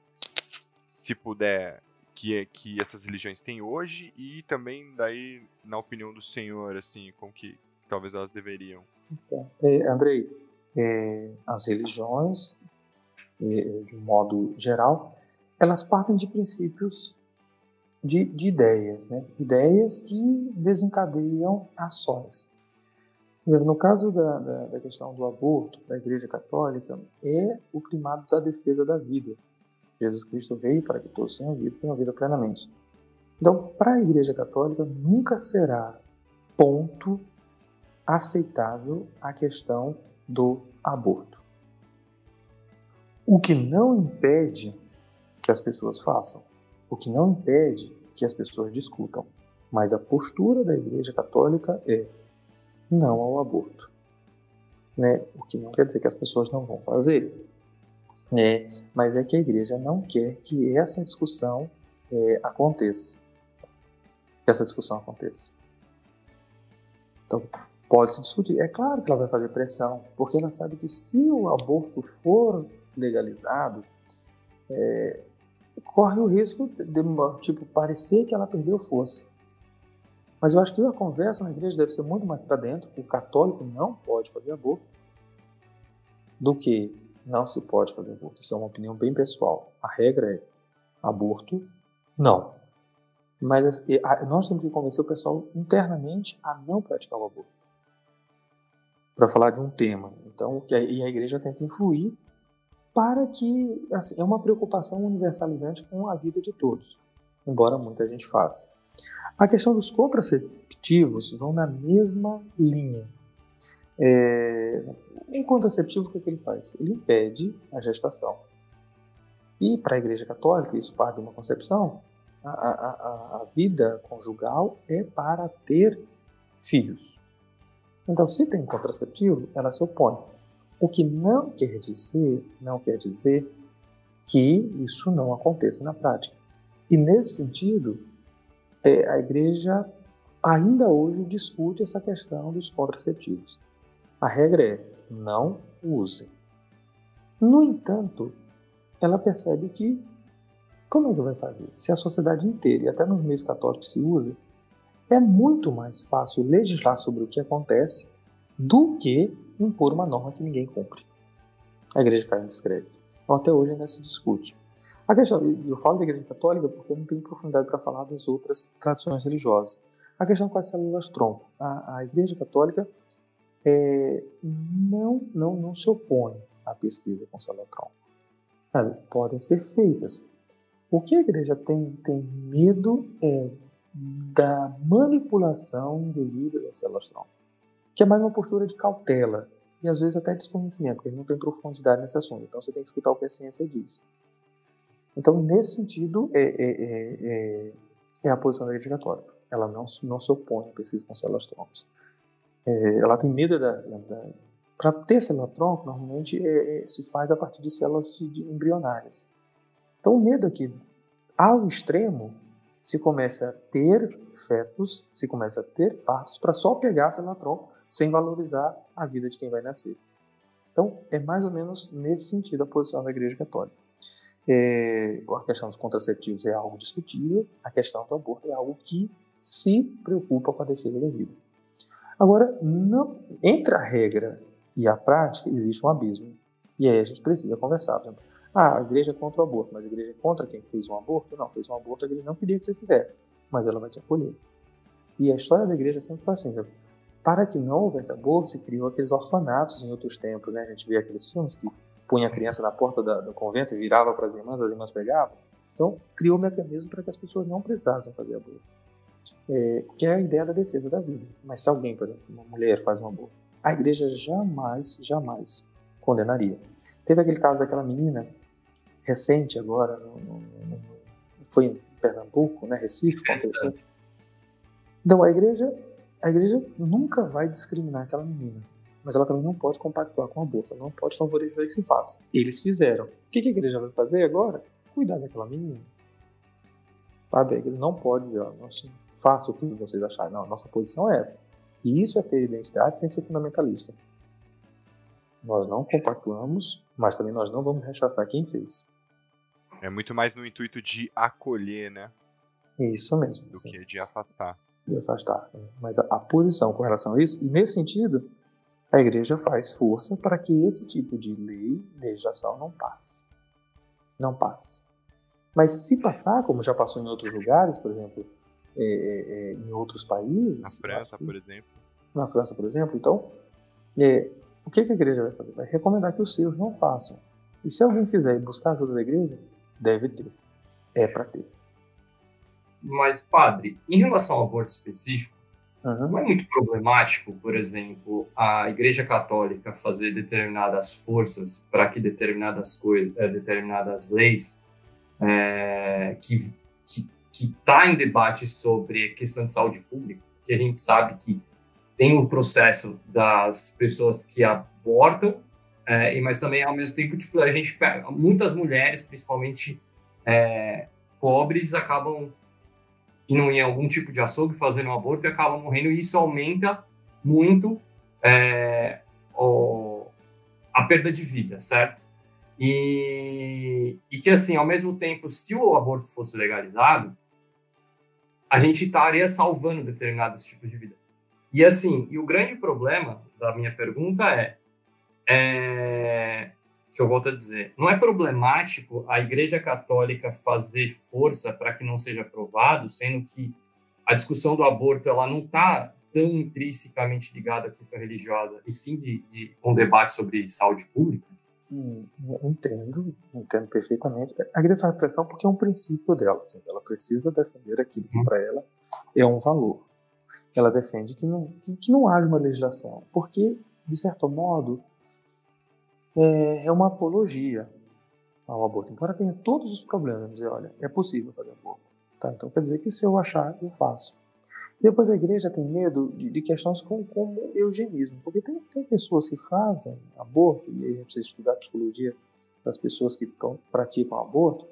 se puder, que essas religiões têm hoje, e também daí, na opinião do senhor, assim, como que talvez elas deveriam? Então, Andrei, as religiões, de um modo geral, elas partem de princípios de ideias, né? Ideias que desencadeiam ações. No caso da questão do aborto, da Igreja Católica, é o primado da defesa da vida. Jesus Cristo veio para que todos tenham vida plenamente. Então, para a Igreja Católica, nunca será ponto aceitável a questão do aborto. O que não impede que as pessoas façam, o que não impede que as pessoas discutam, mas a postura da Igreja Católica é não ao aborto, né? O que não quer dizer que as pessoas não vão fazer, né? Mas é que a Igreja não quer que essa discussão aconteça, que essa discussão aconteça. Então, pode se discutir. É claro que ela vai fazer pressão, porque ela sabe que se o aborto for legalizado, corre o risco de parecer que ela perdeu força. Mas eu acho que a conversa na igreja deve ser muito mais para dentro. O católico não pode fazer aborto do que não se pode fazer aborto. Isso é uma opinião bem pessoal. A regra é aborto, não. Mas nós temos que convencer o pessoal internamente a não praticar o aborto. Para falar de um tema. Então, e a igreja tenta influir para que, assim, é uma preocupação universalizante com a vida de todos, embora muita gente faça. A questão dos contraceptivos vão na mesma linha. Um contraceptivo, o que ele faz? Ele impede a gestação. E para a Igreja Católica, isso parte de uma concepção, a vida conjugal é para ter filhos. Então, se tem contraceptivo, ela se opõe. O que não quer dizer que isso não aconteça na prática. E nesse sentido, a Igreja ainda hoje discute essa questão dos contraceptivos. A regra é não usem. No entanto, ela percebe que como é que vai fazer? Se a sociedade inteira, e até nos meios católicos se usa, é muito mais fácil legislar sobre o que acontece do que impor uma norma que ninguém cumpre. A igreja cai em descrédito. Então, até hoje ainda se discute. A questão, eu falo da igreja católica porque eu não tenho profundidade para falar das outras tradições religiosas. A questão com as células-tronco. A igreja católica não se opõe à pesquisa com célula-tronco. Podem ser feitas. O que a igreja tem medo é da manipulação indevida das células-tronco, que é mais uma postura de cautela e às vezes até desconhecimento, porque não tem profundidade nesse assunto. Então você tem que escutar o que a ciência diz. Então, nesse sentido, é a posição da Igreja Católica. Ela não se opõe à pesquisa com células-tronco. Ela tem medo para ter célula-tronco, normalmente se faz a partir de células embrionárias. Então, o medo aqui, ao extremo, se começa a ter fetos, se começa a ter partos para só pegar a Senatron sem valorizar a vida de quem vai nascer. Então, é mais ou menos nesse sentido a posição da Igreja Católica. A questão dos contraceptivos é algo discutível, a questão do aborto é algo que se preocupa com a defesa da vida. Agora, entre a regra e a prática existe um abismo. E aí a gente precisa conversar. Por exemplo, a igreja é contra o aborto, mas a igreja é contra quem fez um aborto? Não, fez um aborto, a igreja não queria que você fizesse, mas ela vai te acolher. E a história da igreja sempre foi assim, sabe? Para que não houvesse aborto, se criou aqueles orfanatos em outros tempos, né? A gente vê aqueles filmes que punha a criança na porta do convento e virava para as irmãs pegavam. Então, criou um mecanismo para que as pessoas não precisassem fazer aborto. Que é a ideia da defesa da vida. Mas se alguém, por exemplo, uma mulher faz um aborto, a igreja jamais condenaria. Teve aquele caso daquela menina, recente agora, foi em Pernambuco, né, Recife, aconteceu. Então, a igreja nunca vai discriminar aquela menina, mas ela também não pode compactuar com o aborto, ela não pode favorecer que se faça. Eles fizeram. O que a igreja vai fazer agora? Cuidar daquela menina. Sabe? A igreja não pode dizer, faça o que vocês acharem. Não, a nossa posição é essa. E isso é ter identidade sem ser fundamentalista. Nós não compactuamos, mas também nós não vamos rechaçar quem fez. É muito mais no intuito de acolher, né? Isso mesmo. Do que de afastar. De afastar. Mas a posição com relação a isso, e nesse sentido, a igreja faz força para que esse tipo de legislação não passe. Não passe. Mas se passar, como já passou em outros lugares, por exemplo, em outros países... Na França, por exemplo. Na França, por exemplo. Então, o que a igreja vai fazer? Vai recomendar que os seus não façam. E se alguém fizer e buscar ajuda da igreja, deve ter. É para ter. Mas, padre, em relação ao aborto específico, não é muito problemático, por exemplo, a Igreja Católica fazer determinadas forças para que determinadas leis que tá em debate sobre questão de saúde pública, que a gente sabe que tem o processo das pessoas que abortam, mas também, ao mesmo tempo, tipo, a gente pega muitas mulheres, principalmente pobres, acabam indo em algum tipo de açougue fazendo um aborto e acabam morrendo, e isso aumenta muito a perda de vida, certo? E que, assim, ao mesmo tempo, se o aborto fosse legalizado, a gente estaria salvando determinados tipos de vida. E, assim, o grande problema da minha pergunta que eu volto a dizer, não é problemático a Igreja Católica fazer força para que não seja aprovado, sendo que a discussão do aborto ela não está tão intrinsecamente ligada à questão religiosa, e sim de um debate sobre saúde pública? Entendo perfeitamente. A igreja faz pressão porque é um princípio dela. Assim, ela precisa defender aquilo que para ela é um valor. Ela defende que não haja uma legislação, porque, de certo modo, é uma apologia ao aborto. Embora tenha todos os problemas, dizer, olha, é possível fazer aborto. Tá? Então quer dizer que se eu achar, eu faço. Depois a igreja tem medo de questões como eugenismo, porque tem pessoas que fazem aborto, e aí a gente precisa estudar a psicologia das pessoas que praticam aborto,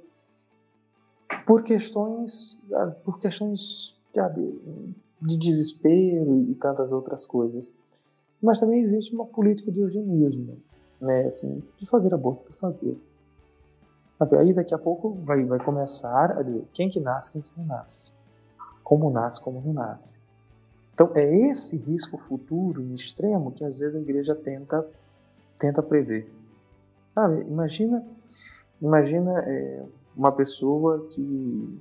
por questões de desespero e tantas outras coisas. Mas também existe uma política de eugenismo, né, assim, de fazer aborto por fazer. Aí daqui a pouco vai começar a dizer quem que nasce, quem que não nasce. Como nasce, como não nasce. Então é esse risco futuro e extremo que às vezes a igreja tenta prever. Sabe, imagina uma pessoa que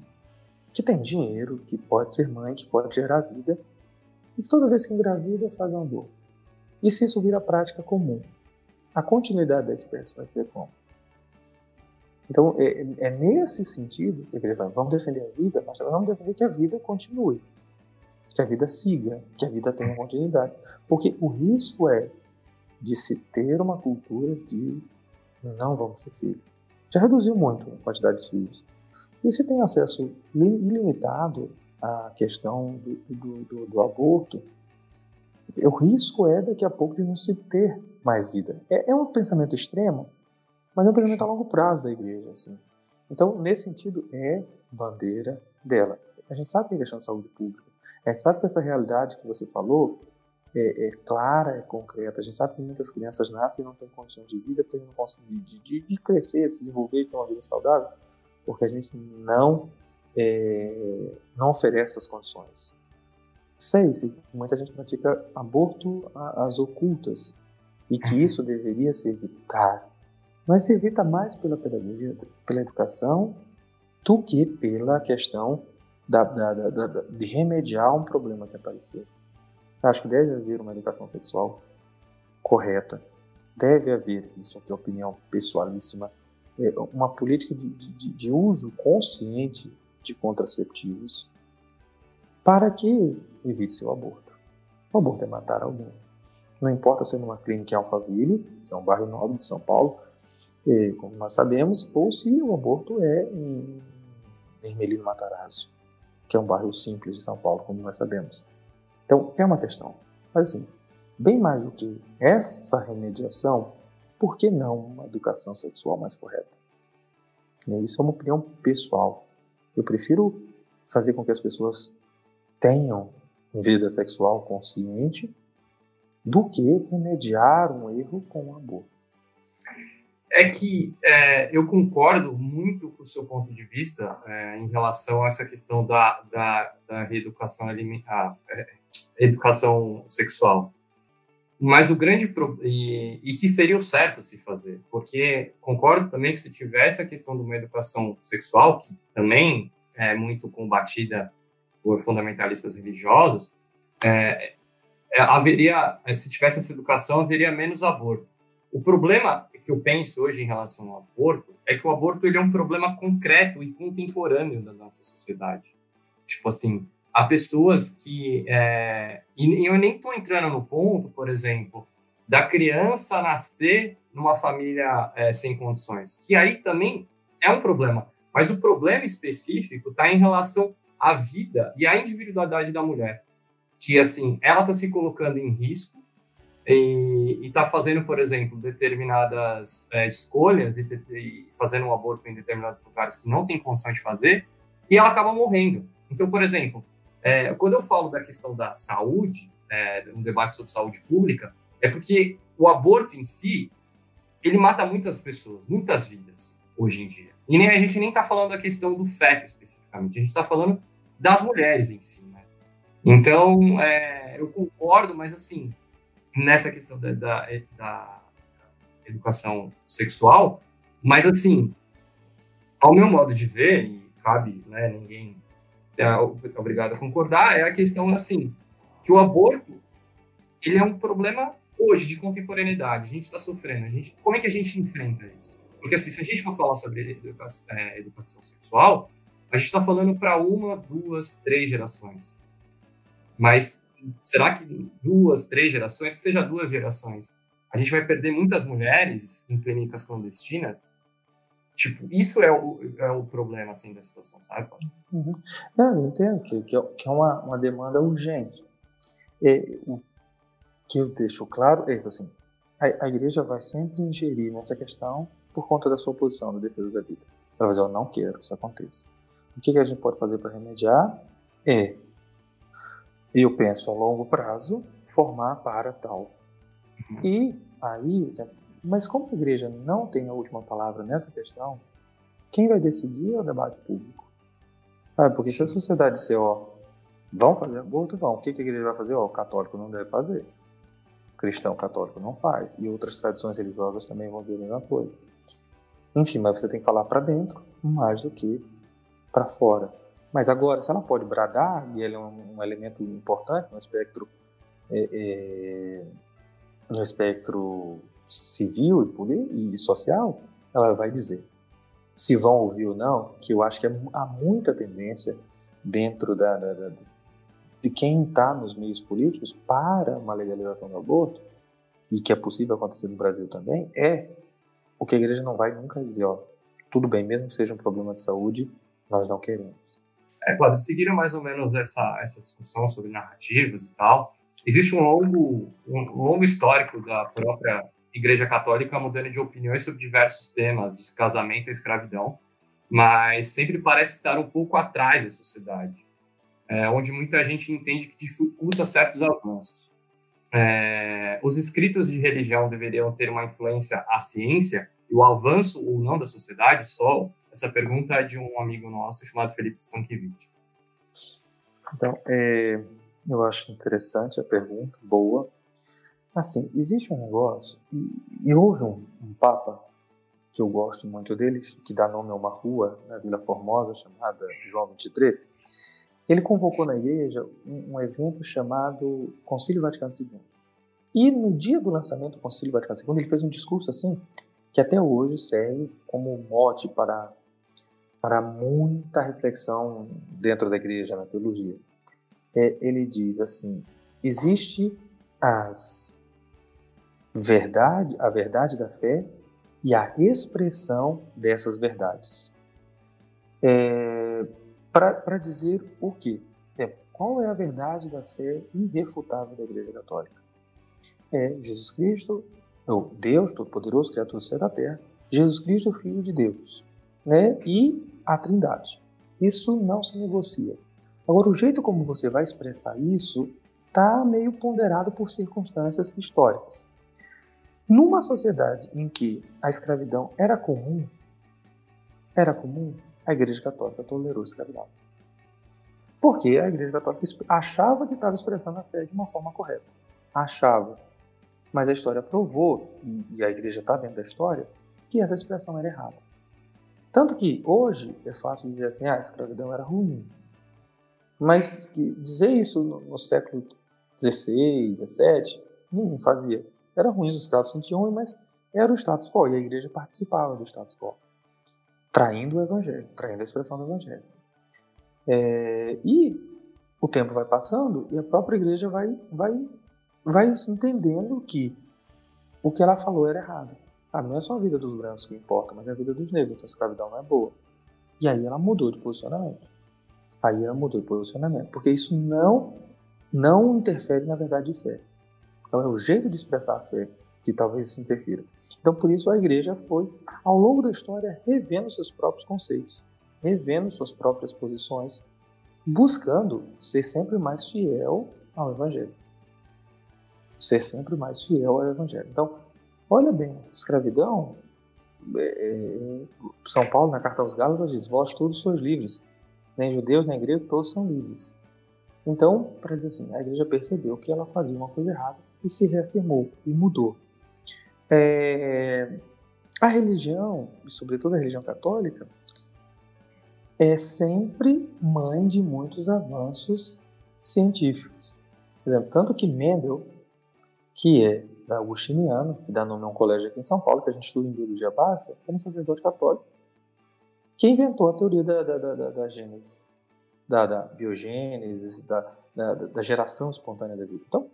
tem dinheiro, que pode ser mãe, que pode gerar vida, e que toda vez que engravida faz um aborto. E se isso vira prática comum? A continuidade da espécie vai ser como? Então, é nesse sentido que a igreja vai, vamos defender a vida, mas vamos defender que a vida continue, que a vida siga, que a vida tenha continuidade. Porque o risco é de se ter uma cultura de não vamos ter filhos. Já reduziu muito a quantidade de filhos. E se tem acesso ilimitado à questão do aborto, o risco é daqui a pouco de não se ter mais vida. É um pensamento extremo, mas é um pensamento a longo prazo da igreja. Assim. Então, nesse sentido, é bandeira dela. A gente sabe que é questão de saúde pública. A gente sabe que essa realidade que você falou é clara, é concreta. A gente sabe que muitas crianças nascem e não têm condições de vida porque não conseguem de crescer, se desenvolver e ter uma vida saudável, porque a gente não oferece essas condições. Sei que muita gente pratica aborto às ocultas e que isso deveria se evitar. Mas se evita mais pela pedagogia, pela educação, do que pela questão de remediar um problema que apareceu. Acho que deve haver uma educação sexual correta. Deve haver, isso aqui é opinião pessoalíssima, uma política de uso consciente de contraceptivos para que evite-se o aborto. O aborto é matar alguém. Não importa se é numa clínica em Alphaville, que é um bairro nobre de São Paulo, como nós sabemos, ou se o aborto é em Ermelino Matarazzo, que é um bairro simples de São Paulo, como nós sabemos. Então, é uma questão. Mas, assim, bem mais do que essa remediação, por que não uma educação sexual mais correta? Isso é uma opinião pessoal. Eu prefiro fazer com que as pessoas tenham vida sexual consciente do que remediar um erro com o aborto. É que eu concordo muito com o seu ponto de vista em relação a essa questão da reeducação alimentar, educação sexual. Mas o grande e que seria o certo a se fazer, porque concordo também que se tivesse a questão de uma educação sexual, que também é muito combatida por fundamentalistas religiosos, se tivesse essa educação, haveria menos aborto. O problema que eu penso hoje em relação ao aborto é que o aborto ele é um problema concreto e contemporâneo da nossa sociedade. Tipo assim, há pessoas que... e eu nem estou entrando no ponto, por exemplo, da criança nascer numa família sem condições, que aí também é um problema. Mas o problema específico está em relação à vida e à individualidade da mulher. Que, assim, ela está se colocando em risco e está fazendo, por exemplo, determinadas escolhas e fazendo um aborto em determinados lugares que não tem condição de fazer, e ela acaba morrendo. Então, por exemplo, quando eu falo da questão da saúde, um debate sobre saúde pública, é porque o aborto em si, ele mata muitas pessoas, muitas vidas, hoje em dia. E a gente nem está falando da questão do feto especificamente, a gente está falando das mulheres em si, né? Então, eu concordo, mas assim, nessa questão da educação sexual, mas assim, ao meu modo de ver, e cabe, né, ninguém é obrigado a concordar, é a questão assim, que o aborto, ele é um problema hoje, de contemporaneidade, a gente está sofrendo, como é que a gente enfrenta isso? Porque assim, se a gente for falar sobre educação sexual, a gente está falando para 1, 2, 3 gerações. Mas será que 2, 3 gerações, que seja 2 gerações, a gente vai perder muitas mulheres em clínicas clandestinas? Tipo, isso é o problema, assim, da situação, sabe? Uhum. Não, eu entendo que é uma demanda urgente. O que eu deixo claro é isso, assim, a igreja vai sempre ingerir nessa questão por conta da sua posição da defesa da vida. Ela vai dizer, eu não quero que isso aconteça. O que a gente pode fazer para remediar eu penso a longo prazo, formar para tal. E aí, mas como a igreja não tem a última palavra nessa questão, quem vai decidir é o debate público. Porque se a sociedade disser, vão fazer aborto, vão. O que a igreja vai fazer? O católico não deve fazer. O cristão católico não faz. E outras tradições religiosas também vão dizer a mesma coisa. Enfim, mas você tem que falar para dentro mais do que para fora. Mas agora, se ela pode bradar, e ela é um elemento importante no espectro civil e social, ela vai dizer. Se vão ouvir ou não, que eu acho que há muita tendência dentro de quem está nos meios políticos para uma legalização do aborto, e que é possível acontecer no Brasil também, o que a igreja não vai nunca dizer, tudo bem, mesmo que seja um problema de saúde, nós não queremos. Claro, seguiram mais ou menos essa discussão sobre narrativas e tal. Existe um longo histórico da própria Igreja Católica mudando de opiniões sobre diversos temas, de casamento e escravidão, mas sempre parece estar um pouco atrás da sociedade. onde muita gente entende que dificulta certos avanços. Os escritos de religião deveriam ter uma influência à ciência e o avanço ou não da sociedade só? Essa pergunta é de um amigo nosso chamado Felipe Stankiewicz. Então, eu acho interessante a pergunta, boa. Assim, existe um negócio, e houve um papa, que eu gosto muito dele, que dá nome a uma rua na Vila Formosa, chamada João 23. Ele convocou na igreja um evento chamado Concílio Vaticano II. E no dia do lançamento do Concílio Vaticano II, ele fez um discurso assim, que até hoje serve como mote para muita reflexão dentro da igreja, na teologia. Ele diz assim: existe a verdade da fé e a expressão dessas verdades. Para dizer o quê? Qual é a verdade da fé irrefutável da Igreja Católica? Jesus Cristo, Deus Todo-Poderoso, Criador do céu e da terra, Jesus Cristo, Filho de Deus, né? E a Trindade. Isso não se negocia. Agora, o jeito como você vai expressar isso está meio ponderado por circunstâncias históricas. Numa sociedade em que a escravidão era comum, a Igreja Católica tolerou a escravidão. Porque a Igreja Católica achava que estava expressando a fé de uma forma correta. Achava. Mas a história provou, e a Igreja está dentro da história, que essa expressão era errada. Tanto que hoje é fácil dizer assim, a escravidão era ruim. Mas dizer isso no século XVI, XVII, ninguém fazia. Era ruim, os escravos sentiam, mas era o status quo, e a igreja participava do status quo, traindo o evangelho, traindo a expressão do evangelho. E o tempo vai passando e a própria igreja vai entendendo que o que ela falou era errado. Não é só a vida dos brancos que importa, mas a vida dos negros, então a escravidão não é boa. E aí ela mudou de posicionamento. Porque isso não interfere na verdade de fé. Então é o jeito de expressar a fé que talvez se interfira. Então por isso a igreja foi, ao longo da história, revendo seus próprios conceitos, revendo suas próprias posições, buscando ser sempre mais fiel ao Evangelho. Então, olha bem, escravidão, São Paulo, na carta aos Gálatas, diz: vós todos sois livres, nem judeus, nem gregos, todos são livres. Então, para dizer assim, a igreja percebeu que ela fazia uma coisa errada e se reafirmou e mudou. A religião, sobretudo a religião católica, é sempre mãe de muitos avanços científicos. Por exemplo, tanto que Mendel, que é agustiniano, que dá nome a um colégio aqui em São Paulo, que a gente estuda em biologia básica, é um sacerdote católico, que inventou a teoria da gênese, da biogênese, da geração espontânea da vida. Então,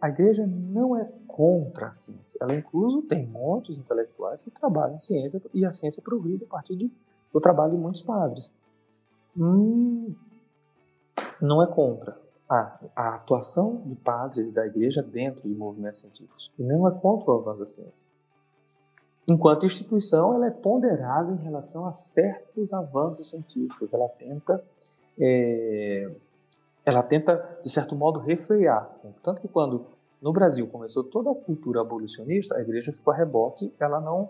a igreja não é contra a ciência. Ela, incluso, tem muitos intelectuais que trabalham em ciência, e a ciência progride a partir do trabalho de muitos padres. Não é contra a atuação de padres e da igreja dentro de movimentos científicos. E não é contra o avanço da ciência. Enquanto instituição, ela é ponderada em relação a certos avanços científicos. Ela tenta, de certo modo, refrear. Tanto que quando no Brasil começou toda a cultura abolicionista, a igreja ficou a reboque, ela não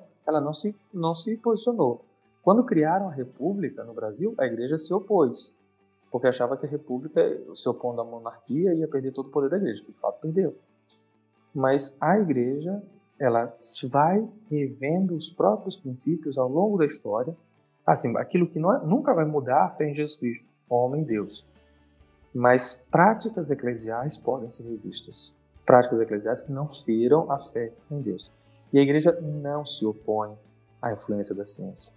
se posicionou. Quando criaram a república no Brasil, a igreja se opôs, porque achava que a república, se opondo à monarquia, ia perder todo o poder da igreja, que de fato perdeu. Mas a igreja, ela vai revendo os próprios princípios ao longo da história. Assim, aquilo que nunca vai mudar, a fé em Jesus Cristo, homem e Deus. Mas práticas eclesiais podem ser revistas. Práticas eclesiais que não feram a fé em Deus. E a igreja não se opõe à influência da ciência.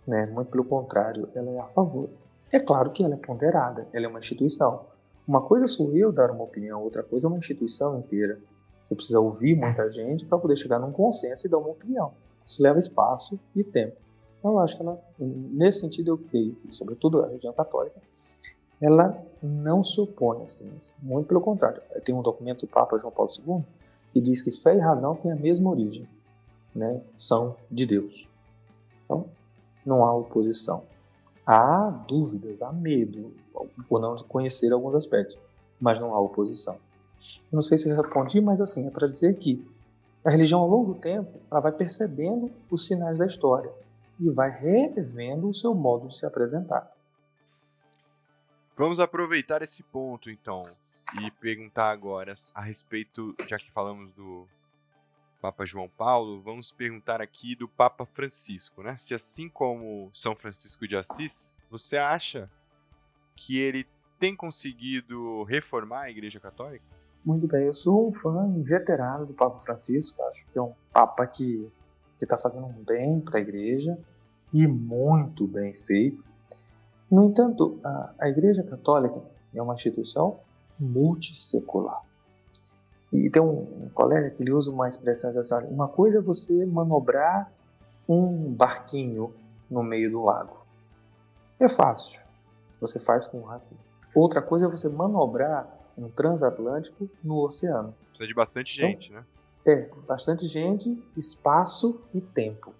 Muito pelo contrário, ela é a favor. É claro que ela é ponderada, ela é uma instituição. Uma coisa sou eu dar uma opinião, outra coisa é uma instituição inteira. Você precisa ouvir muita gente para poder chegar num consenso e dar uma opinião. Isso leva espaço e tempo. Então, eu acho que ela, nesse sentido, eu creio, sobretudo a religião católica, ela não se opõe à ciência. Muito pelo contrário. Tem um documento do Papa João Paulo II que diz que fé e razão têm a mesma origem, são de Deus. Então, não há oposição. Há dúvidas, há medo, por não conhecer alguns aspectos, mas não há oposição. Eu não sei se eu respondi, mas assim, é para dizer que a religião, ao longo do tempo, ela vai percebendo os sinais da história e vai revendo o seu modo de se apresentar. Vamos aproveitar esse ponto, então, e perguntar agora a respeito, já que falamos do Papa João Paulo, vamos perguntar aqui do Papa Francisco, né? Se assim como São Francisco de Assis, você acha que ele tem conseguido reformar a Igreja Católica? Muito bem, eu sou um fã inveterado do Papa Francisco, acho que é um Papa que está fazendo um bem para a Igreja e muito bem feito. No entanto, a Igreja Católica é uma instituição multissecular. E tem um colega que ele usa uma expressão assim: uma coisa é você manobrar um barquinho no meio do lago. É fácil, você faz com rápido. Outra coisa é você manobrar um transatlântico no oceano. Precisa de bastante gente, né? Bastante gente, espaço e tempo.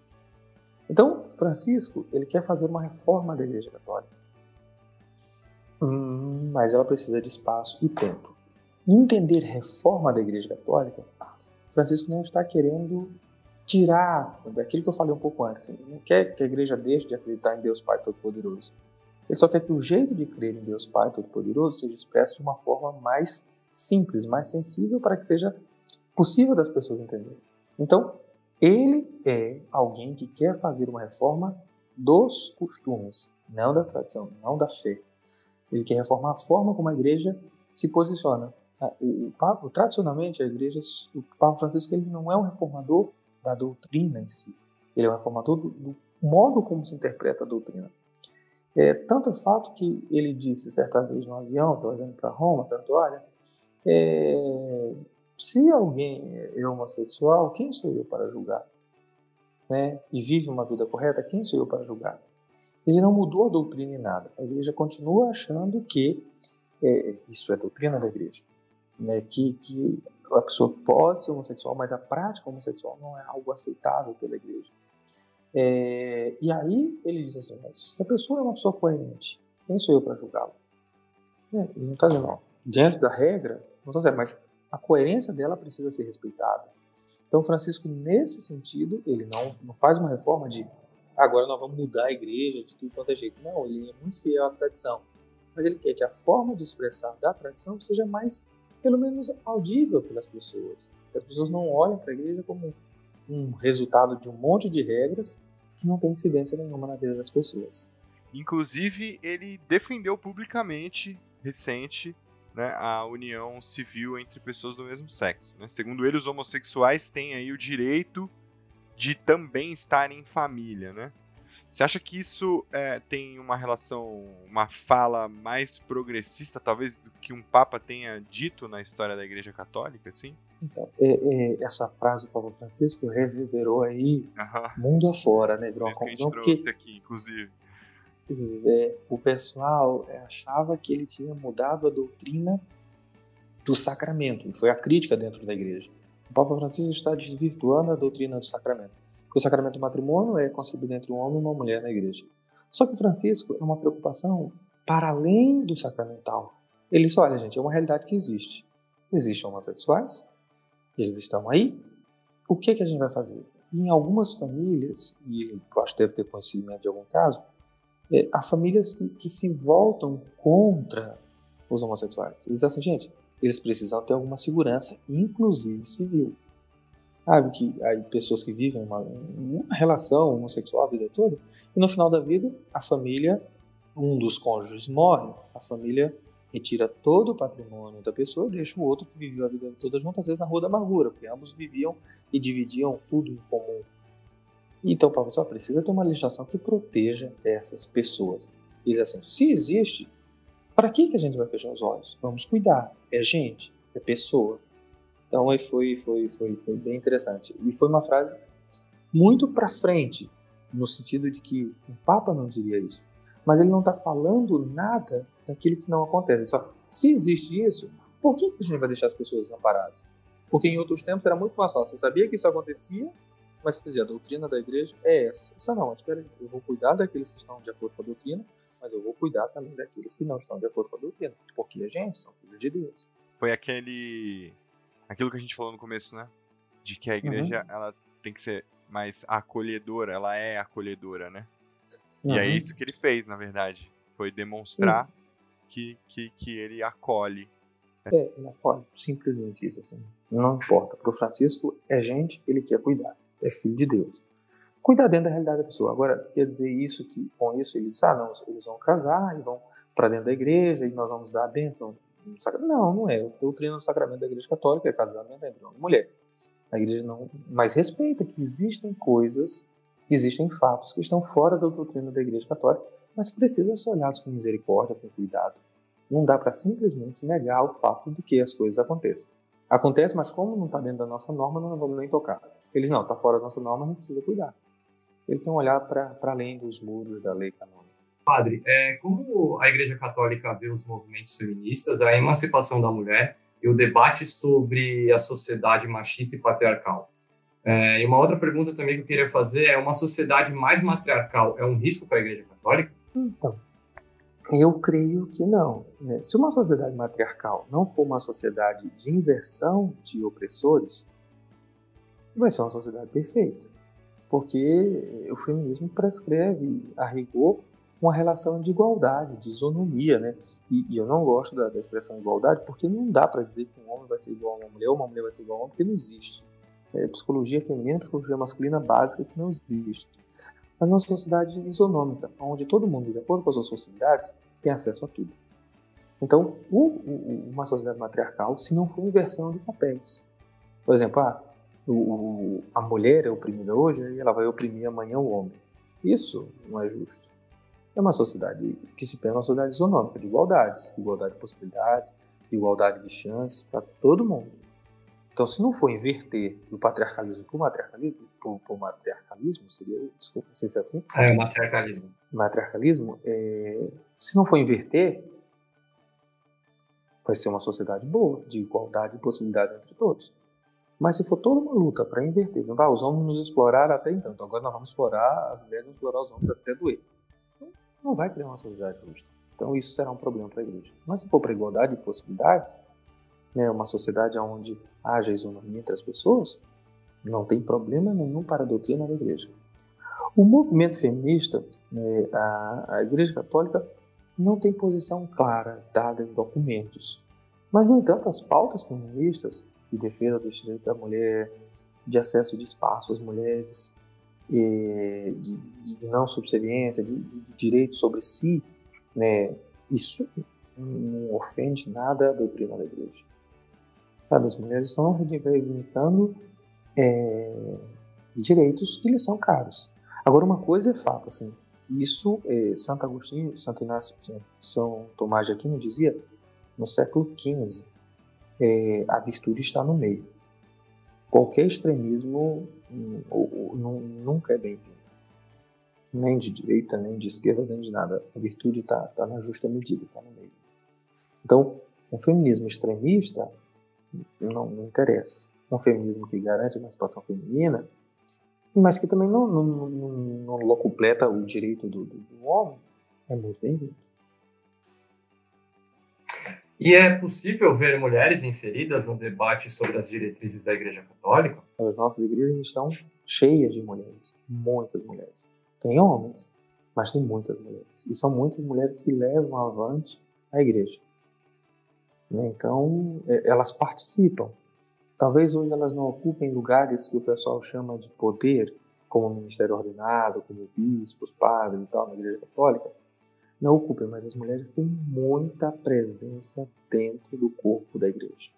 Então, Francisco, ele quer fazer uma reforma da Igreja Católica. Mas ela precisa de espaço e tempo. Entender reforma da Igreja Católica, Francisco não está querendo tirar daquilo que eu falei um pouco antes. Ele não quer que a Igreja deixe de acreditar em Deus Pai Todo-Poderoso. Ele só quer que o jeito de crer em Deus Pai Todo-Poderoso seja expresso de uma forma mais simples, mais sensível, para que seja possível das pessoas entenderem. Então, ele é alguém que quer fazer uma reforma dos costumes, não da tradição, não da fé. Ele quer reformar a forma como a Igreja se posiciona. Tradicionalmente, o Papa Francisco ele não é um reformador da doutrina em si. Ele é um reformador do modo como se interpreta a doutrina. Tanto é fato que ele disse certa vez no avião, trazendo para Roma, olha, se alguém é homossexual, quem sou eu para julgar? Né? E vive uma vida correta, quem sou eu para julgar? Ele não mudou a doutrina em nada. A Igreja continua achando que isso é doutrina da Igreja. Né? Que a pessoa pode ser homossexual, mas a prática homossexual não é algo aceitável pela Igreja. E aí ele diz assim: mas se a pessoa é uma pessoa coerente, quem sou eu para julgá-la? Ele não está dizendo, não. Diante da regra, não está dizendo, mas a coerência dela precisa ser respeitada. Então, Francisco, nesse sentido, ele não faz uma reforma de agora nós vamos mudar a Igreja de tudo quanto é jeito. Não, ele é muito fiel à tradição. Mas ele quer que a forma de expressar da tradição seja mais, pelo menos, audível pelas pessoas. Que as pessoas não olhem para a Igreja como um resultado de um monte de regras que não tem incidência nenhuma na vida das pessoas. Inclusive, ele defendeu publicamente, recente, né, a união civil entre pessoas do mesmo sexo. Né? Segundo ele, os homossexuais têm aí o direito de também estarem em família. Né? Você acha que isso tem uma relação, uma fala mais progressista, talvez, do que um Papa tenha dito na história da Igreja Católica, assim? Então, essa frase do Papa Francisco reverberou aí mundo afora, né? Virou uma confusão, porque aqui, inclusive. O pessoal achava que ele tinha mudado a doutrina do sacramento, e foi a crítica dentro da Igreja. O Papa Francisco está desvirtuando a doutrina do sacramento, porque o sacramento do matrimônio é concebido entre um homem e uma mulher na Igreja. Só que Francisco é uma preocupação para além do sacramental. Ele disse: olha, gente, é uma realidade que existe. Existem homossexuais, eles estão aí. O que a gente vai fazer? E em algumas famílias, e eu acho que deve ter conhecimento de algum caso, há famílias que se voltam contra os homossexuais. Eles dizem assim: gente, eles precisam ter alguma segurança, inclusive civil. Sabe que há pessoas que vivem uma relação homossexual a vida toda, e no final da vida, a família, um dos cônjuges morre, a família retira todo o patrimônio da pessoa e deixa o outro que viveu a vida toda junto, às vezes na rua da amargura, porque ambos viviam e dividiam tudo em comum. Então, Paulo só precisa ter uma legislação que proteja essas pessoas. E diz assim: se existe, para que a gente vai fechar os olhos? Vamos cuidar. É gente, é pessoa. Então, foi bem interessante. E foi uma frase muito para frente, no sentido de que o Papa não diria isso. Mas ele não está falando nada daquilo que não acontece. Só, se existe isso, por que a gente vai deixar as pessoas desamparadas? Porque em outros tempos era muito mais fácil. Você sabia que isso acontecia, Mas quer dizer, a doutrina da igreja é essa. Isso não, mas espera aí, eu vou cuidar daqueles que estão de acordo com a doutrina, mas eu vou cuidar também daqueles que não estão de acordo com a doutrina, porque a gente são filhos de Deus. Foi aquilo que a gente falou no começo, né? De que a igreja, ela tem que ser mais acolhedora, ela é acolhedora, né? E é isso que ele fez, na verdade. Foi demonstrar que ele acolhe. Ele acolhe, simplesmente isso, assim. Não importa. Para o Francisco, é gente que ele quer cuidar. É filho de Deus. Cuidar dentro da realidade da pessoa. Agora, quer dizer isso que com isso ele diz, não, eles vão casar e vão para dentro da igreja e nós vamos dar a bênção. Não é. A doutrina do sacramento da igreja católica é casamento entre homem e mulher. A igreja não, mas respeita que existem coisas, existem fatos que estão fora da doutrina da igreja católica, mas precisam ser olhados com misericórdia, com cuidado. Não dá para simplesmente negar o fato de que as coisas aconteçam. Acontece, mas como não está dentro da nossa norma, não vamos nem tocar. Eles não, está fora da nossa norma, a gente precisa cuidar. Eles têm um olhar para além dos muros da lei canônica. Padre, como a Igreja Católica vê os movimentos feministas, a emancipação da mulher e o debate sobre a sociedade machista e patriarcal? E uma outra pergunta também que eu queria fazer é: uma sociedade mais matriarcal é um risco para a Igreja Católica? Então, eu creio que não. Né? Se uma sociedade matriarcal não for uma sociedade de inversão de opressores, vai ser uma sociedade perfeita. Porque o feminismo prescreve, a rigor, uma relação de igualdade, de isonomia, né? E eu não gosto da expressão igualdade, porque não dá para dizer que um homem vai ser igual a uma mulher, ou uma mulher vai ser igual a um homem, porque não existe. Psicologia feminina, psicologia masculina básica que não existe. Mas uma sociedade isonômica, onde todo mundo, de acordo com as suas possibilidades, tem acesso a tudo. Então, uma sociedade matriarcal, se não for inversão de papéis. Por exemplo, a mulher é oprimida hoje e ela vai oprimir amanhã o homem. Isso não é justo. É uma sociedade que se pensa uma sociedade isonômica, de igualdades, de possibilidades, de igualdade de chances para todo mundo. Então, se não for inverter do patriarcalismo para o matriarcalismo, seria, desculpa, não sei se é assim. O matriarcalismo. Matriarcalismo, se não for inverter, vai ser uma sociedade boa, de igualdade e possibilidade entre todos. Mas se for toda uma luta para inverter, os homens nos exploraram até então agora nós vamos explorar, as mulheres vão explorar os homens até doer. Então, não vai criar uma sociedade justa. Então, isso será um problema para a igreja. Mas se for para igualdade e possibilidades, né, uma sociedade onde haja isonomia entre as pessoas, não tem problema nenhum para a doutrina da igreja. O movimento feminista, a Igreja Católica não tem posição clara dada em documentos. Mas, no entanto, as pautas feministas de defesa dos direitos da mulher, de acesso de espaço às mulheres, de não subserviência, de direito sobre si, né, isso não ofende nada a doutrina da igreja. As mulheres estão reivindicando direitos que lhes são caros. Agora, uma coisa é fato, assim, isso Santo Agostinho, Santo Inácio, São Tomás de Aquino dizia no século XV, a virtude está no meio. Qualquer extremismo nunca é bem-vindo. Nem de direita, nem de esquerda, nem de nada. A virtude está na justa medida, está no meio. Então, um feminismo extremista não interessa. Um feminismo que garante a emancipação feminina, mas que também não locupleta o direito do homem, é muito bem-vindo. E é possível ver mulheres inseridas no debate sobre as diretrizes da Igreja Católica? As nossas igrejas estão cheias de mulheres, muitas mulheres. Tem homens, mas tem muitas mulheres. E são muitas mulheres que levam avante a igreja. Então, elas participam. Talvez hoje elas não ocupem lugares que o pessoal chama de poder, como o ministério ordenado, como bispos, padres e tal, na Igreja Católica. Não ocupem, mas as mulheres têm muita presença dentro do corpo da igreja.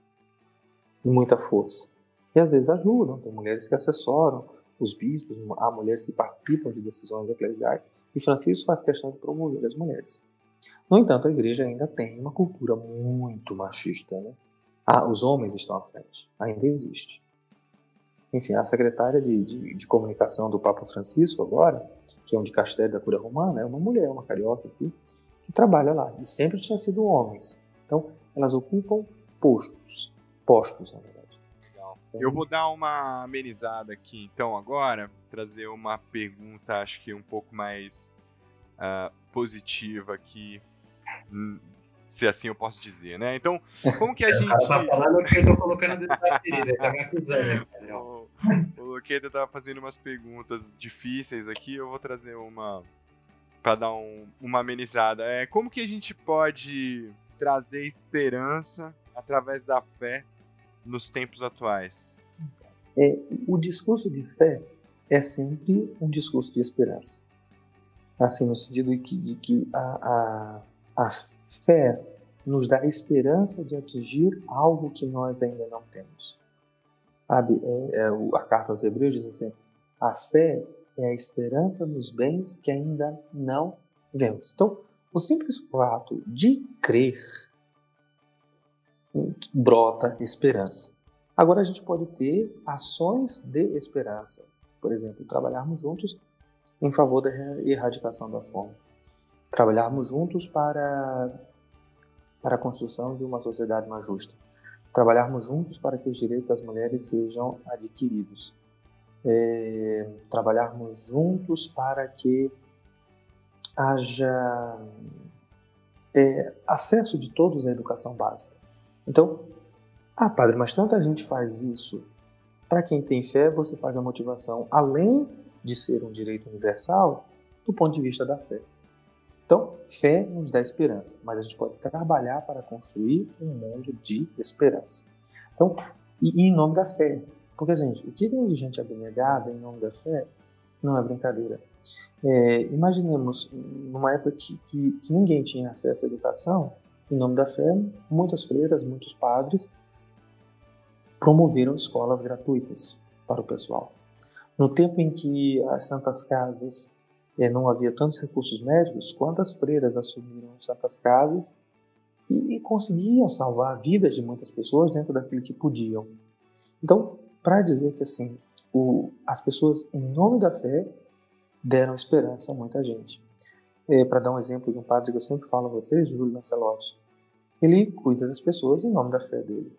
E muita força. E às vezes ajudam. Tem mulheres que assessoram os bispos, há mulheres que participam de decisões eclesiais. E Francisco faz questão de promover as mulheres. No entanto, a igreja ainda tem uma cultura muito machista, né? Os homens estão à frente. Ainda existe. Enfim, a secretária de comunicação do Papa Francisco agora, que é um dicastério da Cúria Romana, é uma mulher, uma carioca aqui, que trabalha lá. E sempre tinha sido homens. Então, elas ocupam postos, na verdade. Legal. Eu vou dar uma amenizada aqui, então, agora, trazer uma pergunta, acho que um pouco mais positiva aqui, se assim eu posso dizer, né? Então, como que a gente... O cara tá falando que eu tô colocando o dedo na ferida, ele tá me acusando. O Luqueta tava fazendo umas perguntas difíceis aqui, eu vou trazer uma para dar uma amenizada. Como que a gente pode trazer esperança através da fé nos tempos atuais? O discurso de fé é sempre um discurso de esperança. Assim, no sentido de que a fé nos dá a esperança de atingir algo que nós ainda não temos. Sabe? A carta aos Hebreus diz assim, a fé é a esperança nos bens que ainda não vemos. Então, o simples fato de crer brota esperança. Agora a gente pode ter ações de esperança. Por exemplo, trabalharmos juntos em favor da erradicação da fome. Trabalharmos juntos para a construção de uma sociedade mais justa. Trabalharmos juntos para que os direitos das mulheres sejam adquiridos. Trabalharmos juntos para que haja acesso de todos à educação básica. Então, padre, mas tanta gente faz isso. Para quem tem fé, você faz a motivação, além de ser um direito universal, do ponto de vista da fé. Então, fé nos dá esperança, mas a gente pode trabalhar para construir um mundo de esperança. Então, e em nome da fé. Porque, gente, o que tem de gente abnegada em nome da fé não é brincadeira. Imaginemos, numa época que ninguém tinha acesso à educação, em nome da fé, muitas freiras, muitos padres promoveram escolas gratuitas para o pessoal. No tempo em que as santas casas não havia tantos recursos médicos, quantas freiras assumiram santas casas e conseguiam salvar a vida de muitas pessoas dentro daquilo que podiam. Então, para dizer que assim, as pessoas, em nome da fé, deram esperança a muita gente. Para dar um exemplo de um padre que eu sempre falo a vocês, Júlio Lancelotti, ele cuida das pessoas em nome da fé dele.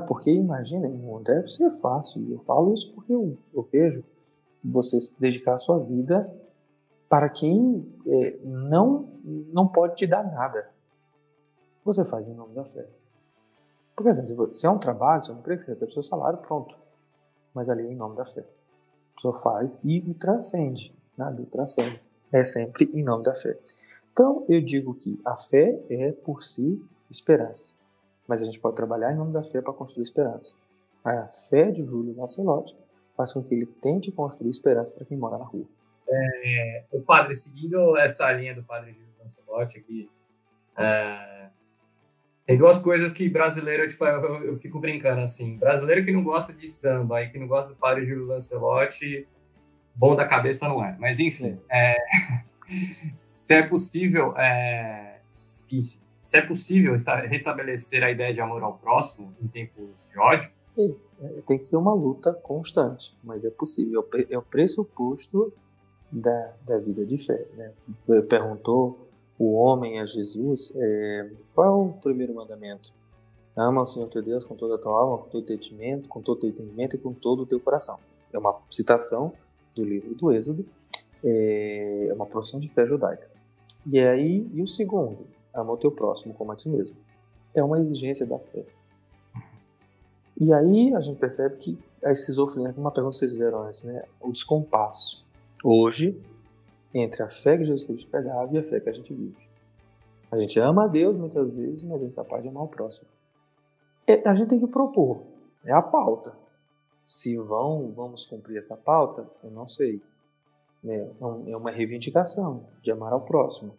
Porque imagina, não deve ser fácil. Eu falo isso porque eu vejo você se dedicar a sua vida para quem não pode te dar nada. Você faz em nome da fé. Porque assim, se é um trabalho, se é um emprego, você recebe seu salário, pronto. Mas ali é em nome da fé. A pessoa faz e transcende. Nada, transcende. É sempre em nome da fé. Então, eu digo que a fé é, por si, esperança. Mas a gente pode trabalhar em nome da fé para construir esperança. A fé de Júlio Lancelotti faz com que ele tente construir esperança para quem mora na rua. O padre, seguindo essa linha do padre Júlio Lancelotti aqui, tem duas coisas que brasileiro, eu fico brincando assim, brasileiro que não gosta de samba e que não gosta do padre Júlio Lancelotti, bom da cabeça não é. Mas enfim, se é possível restabelecer a ideia de amor ao próximo em tempos de ódio, tem que ser uma luta constante, mas é possível. É o pressuposto da vida de fé. Né? Perguntou o homem a Jesus, qual é o primeiro mandamento? Ama o Senhor teu Deus com toda a tua alma, com todo o teu entendimento, com todo o teu entendimento e com todo o teu coração. É uma citação do livro do Êxodo, é uma profissão de fé judaica. E o segundo, ama o teu próximo como a ti mesmo. É uma exigência da fé. E aí a gente percebe que a esquizofrenia, uma pergunta que vocês fizeram antes, né? O descompasso. Hoje, entre a fé que Jesus Cristo pregava e a fé que a gente vive. A gente ama a Deus muitas vezes, mas é incapaz de amar o próximo. A gente tem que propor. É a pauta. Se vamos cumprir essa pauta, eu não sei. É uma reivindicação de amar ao próximo.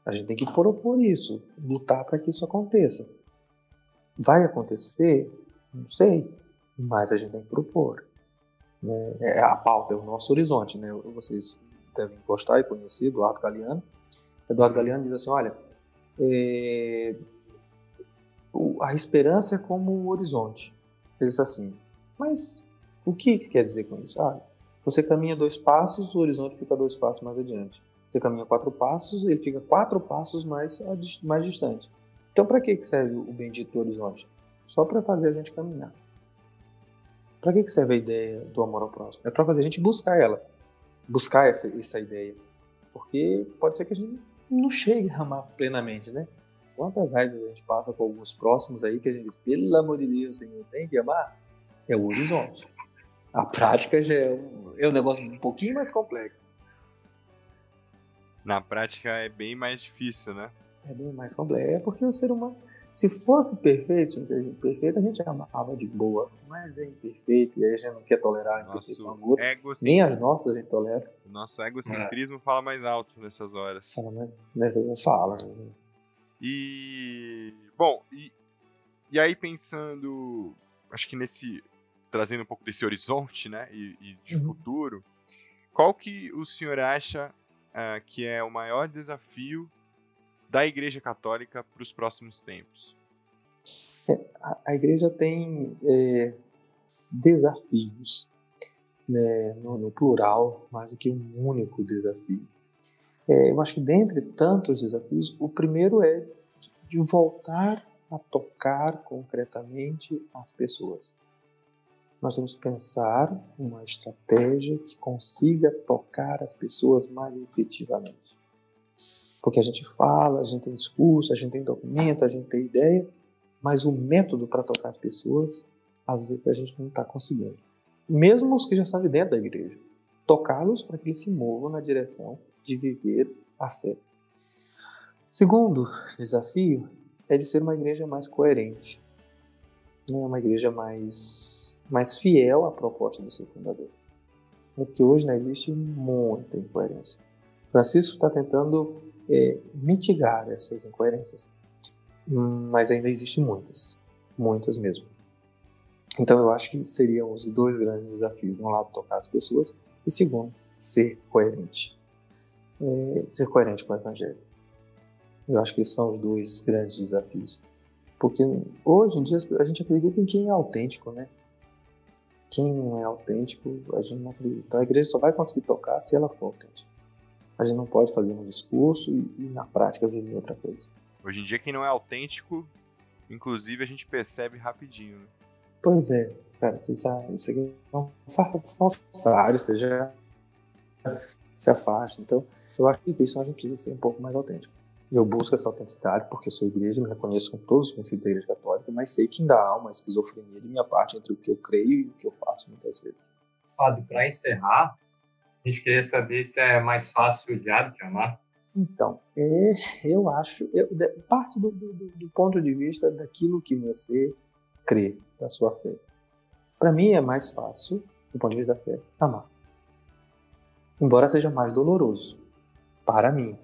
A gente tem que propor isso, lutar para que isso aconteça. Vai acontecer? Não sei, mas a gente tem que propor. A pauta é o nosso horizonte. Né? Vocês devem gostar e conhecer Eduardo Galeano. Eduardo Galeano diz assim, olha, a esperança é como o horizonte. Ele diz assim, mas o que quer dizer com isso? Você caminha 2 passos, o horizonte fica 2 passos mais adiante. Você caminha 4 passos, ele fica 4 passos mais distante. Então, para que serve o bendito horizonte? Só para fazer a gente caminhar. Para que serve a ideia do amor ao próximo? É para fazer a gente buscar ela, buscar essa ideia. Porque pode ser que a gente não chegue a amar plenamente, né? Quantas raivas a gente passa com alguns próximos aí que a gente diz, pelo amor de Deus, Senhor, tem que amar? É o horizonte. A prática já é um negócio um pouquinho mais complexo. Na prática é bem mais difícil, né? É bem mais complexo. É porque o ser humano, se fosse perfeito, a gente amava de boa, mas é imperfeito e aí a gente não quer tolerar a imperfeição do outro. Nem as nossas a gente tolera. O nosso egocentrismo fala mais alto nessas horas. Nessas horas fala. E bom, e aí pensando, acho que trazendo um pouco desse horizonte, né, e de futuro, qual que o senhor acha que é o maior desafio da Igreja Católica para os próximos tempos? A Igreja tem desafios, né, no plural, mais do que um único desafio. Eu acho que dentre tantos desafios, o primeiro é de voltar a tocar concretamente as pessoas. Nós temos que pensar em uma estratégia que consiga tocar as pessoas mais efetivamente. Porque a gente fala, a gente tem discurso, a gente tem documento, a gente tem ideia, mas o método para tocar as pessoas, às vezes a gente não está conseguindo. Mesmo os que já estão de dentro da igreja, tocá-los para que eles se movam na direção de viver a fé. Segundo desafio é de ser uma igreja mais coerente, né? Uma igreja mais fiel à proposta do seu fundador. Porque hoje existe muita incoerência. Francisco está tentando mitigar essas incoerências, mas ainda existem muitas mesmo. Então eu acho que seriam os dois grandes desafios: um lado, tocar as pessoas, e segundo, ser coerente. Ser coerente com o Evangelho. Eu acho que esses são os dois grandes desafios. Porque hoje em dia a gente acredita em quem é autêntico, né? Quem não é autêntico, a gente não acredita. A igreja só vai conseguir tocar se ela for autêntica. A gente não pode fazer um discurso e na prática viver outra coisa. Hoje em dia, quem não é autêntico, inclusive, a gente percebe rapidinho, né? Pois é, cara, isso aqui é um falsário, você já se afasta. Então, eu acho que isso a gente precisa ser um pouco mais autêntico. Eu busco essa autenticidade porque sou igreja, me reconheço com todos os princípios da Igreja Católica, mas sei que ainda há uma esquizofrenia de minha parte entre o que eu creio e o que eu faço muitas vezes. Fábio, para encerrar, a gente queria saber se é mais fácil odiar do que amar. Então, eu acho, parte do ponto de vista daquilo que você crê, da sua fé. Para mim é mais fácil, do ponto de vista da fé, amar. Embora seja mais doloroso, para mim.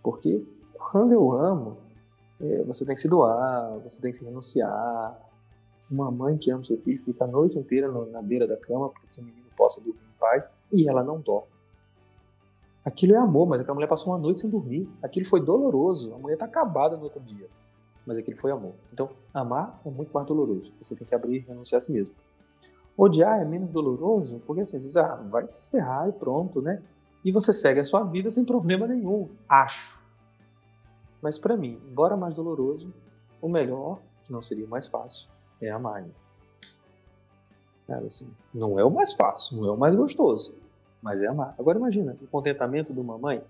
Porque quando eu amo, você tem que se doar, você tem que se renunciar. Uma mãe que ama seu filho fica a noite inteira na beira da cama para que o menino possa dormir em paz e ela não dorme. Aquilo é amor, mas aquela mulher passou uma noite sem dormir. Aquilo foi doloroso. A mulher está acabada no outro dia. Mas aquilo foi amor. Então, amar é muito mais doloroso. Você tem que abrir e renunciar a si mesmo. Odiar é menos doloroso, porque assim, você diz, vai se ferrar e pronto, né? E você segue a sua vida sem problema nenhum, acho. Mas para mim, embora mais doloroso, o melhor, que não seria o mais fácil, é amar. Cara, assim, não é o mais fácil, não é o mais gostoso, mas é amar. Agora imagina, o contentamento de uma mãe,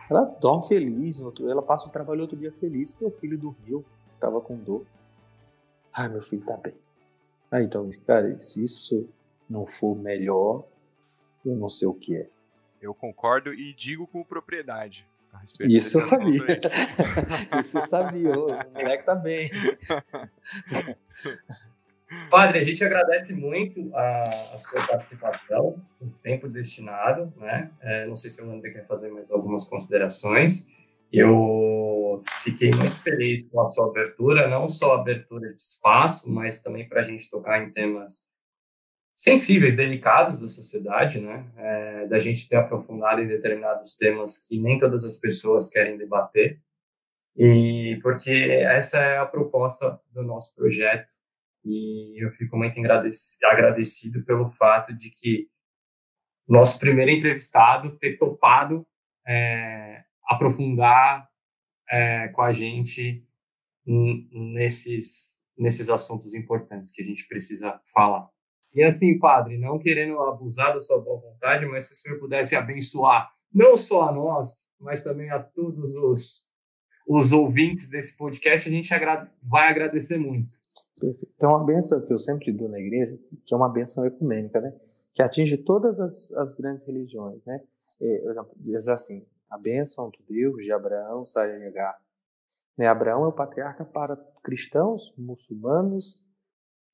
ela dorme feliz, ela passa o trabalho outro dia feliz, porque o filho dormiu, estava com dor. Meu filho está bem. Então, cara, se isso não for melhor, eu não sei o que é. Eu concordo e digo com propriedade. Isso eu sabia. Isso eu sabia. O moleque tá bem. Padre, a gente agradece muito a sua participação, o tempo destinado, né? Não sei se o André quer fazer mais algumas considerações. Eu fiquei muito feliz com a sua abertura, não só a abertura de espaço, mas também para a gente tocar em temas sensíveis, delicados da sociedade, né? Da gente ter aprofundado em determinados temas que nem todas as pessoas querem debater, e porque essa é a proposta do nosso projeto, e eu fico muito agradecido pelo fato de que nosso primeiro entrevistado ter topado aprofundar com a gente nesses assuntos importantes que a gente precisa falar. E assim, padre, não querendo abusar da sua boa vontade, mas se o senhor pudesse abençoar não só a nós, mas também a todos os ouvintes desse podcast, a gente vai agradecer muito. Perfeito. Então, uma bênção que eu sempre dou na igreja, que é uma bênção ecumênica, né? Que atinge todas as grandes religiões, né? Diz assim, a bênção do Deus de Abraão, Sara e Agar. Né? Abraão é o patriarca para cristãos, muçulmanos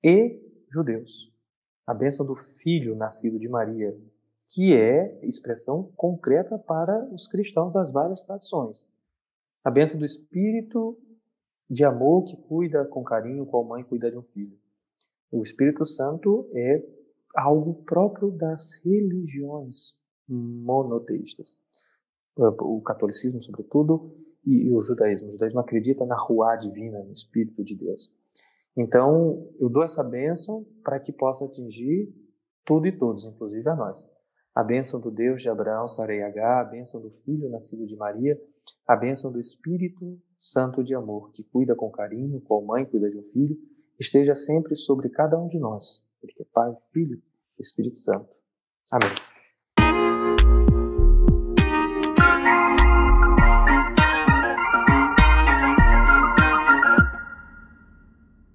e judeus. A bênção do filho nascido de Maria, que é expressão concreta para os cristãos das várias tradições. A bênção do Espírito de amor que cuida com carinho, qual mãe cuida de um filho. O Espírito Santo é algo próprio das religiões monoteístas. O catolicismo, sobretudo, e o judaísmo. O judaísmo acredita na ruá divina, no Espírito de Deus. Então, eu dou essa bênção para que possa atingir tudo e todos, inclusive a nós. A bênção do Deus de Abraão, Sara e Agar, a bênção do Filho nascido de Maria, a bênção do Espírito Santo de amor, que cuida com carinho, qual mãe cuida de um filho, esteja sempre sobre cada um de nós. Ele que é Pai, Filho e Espírito Santo. Amém.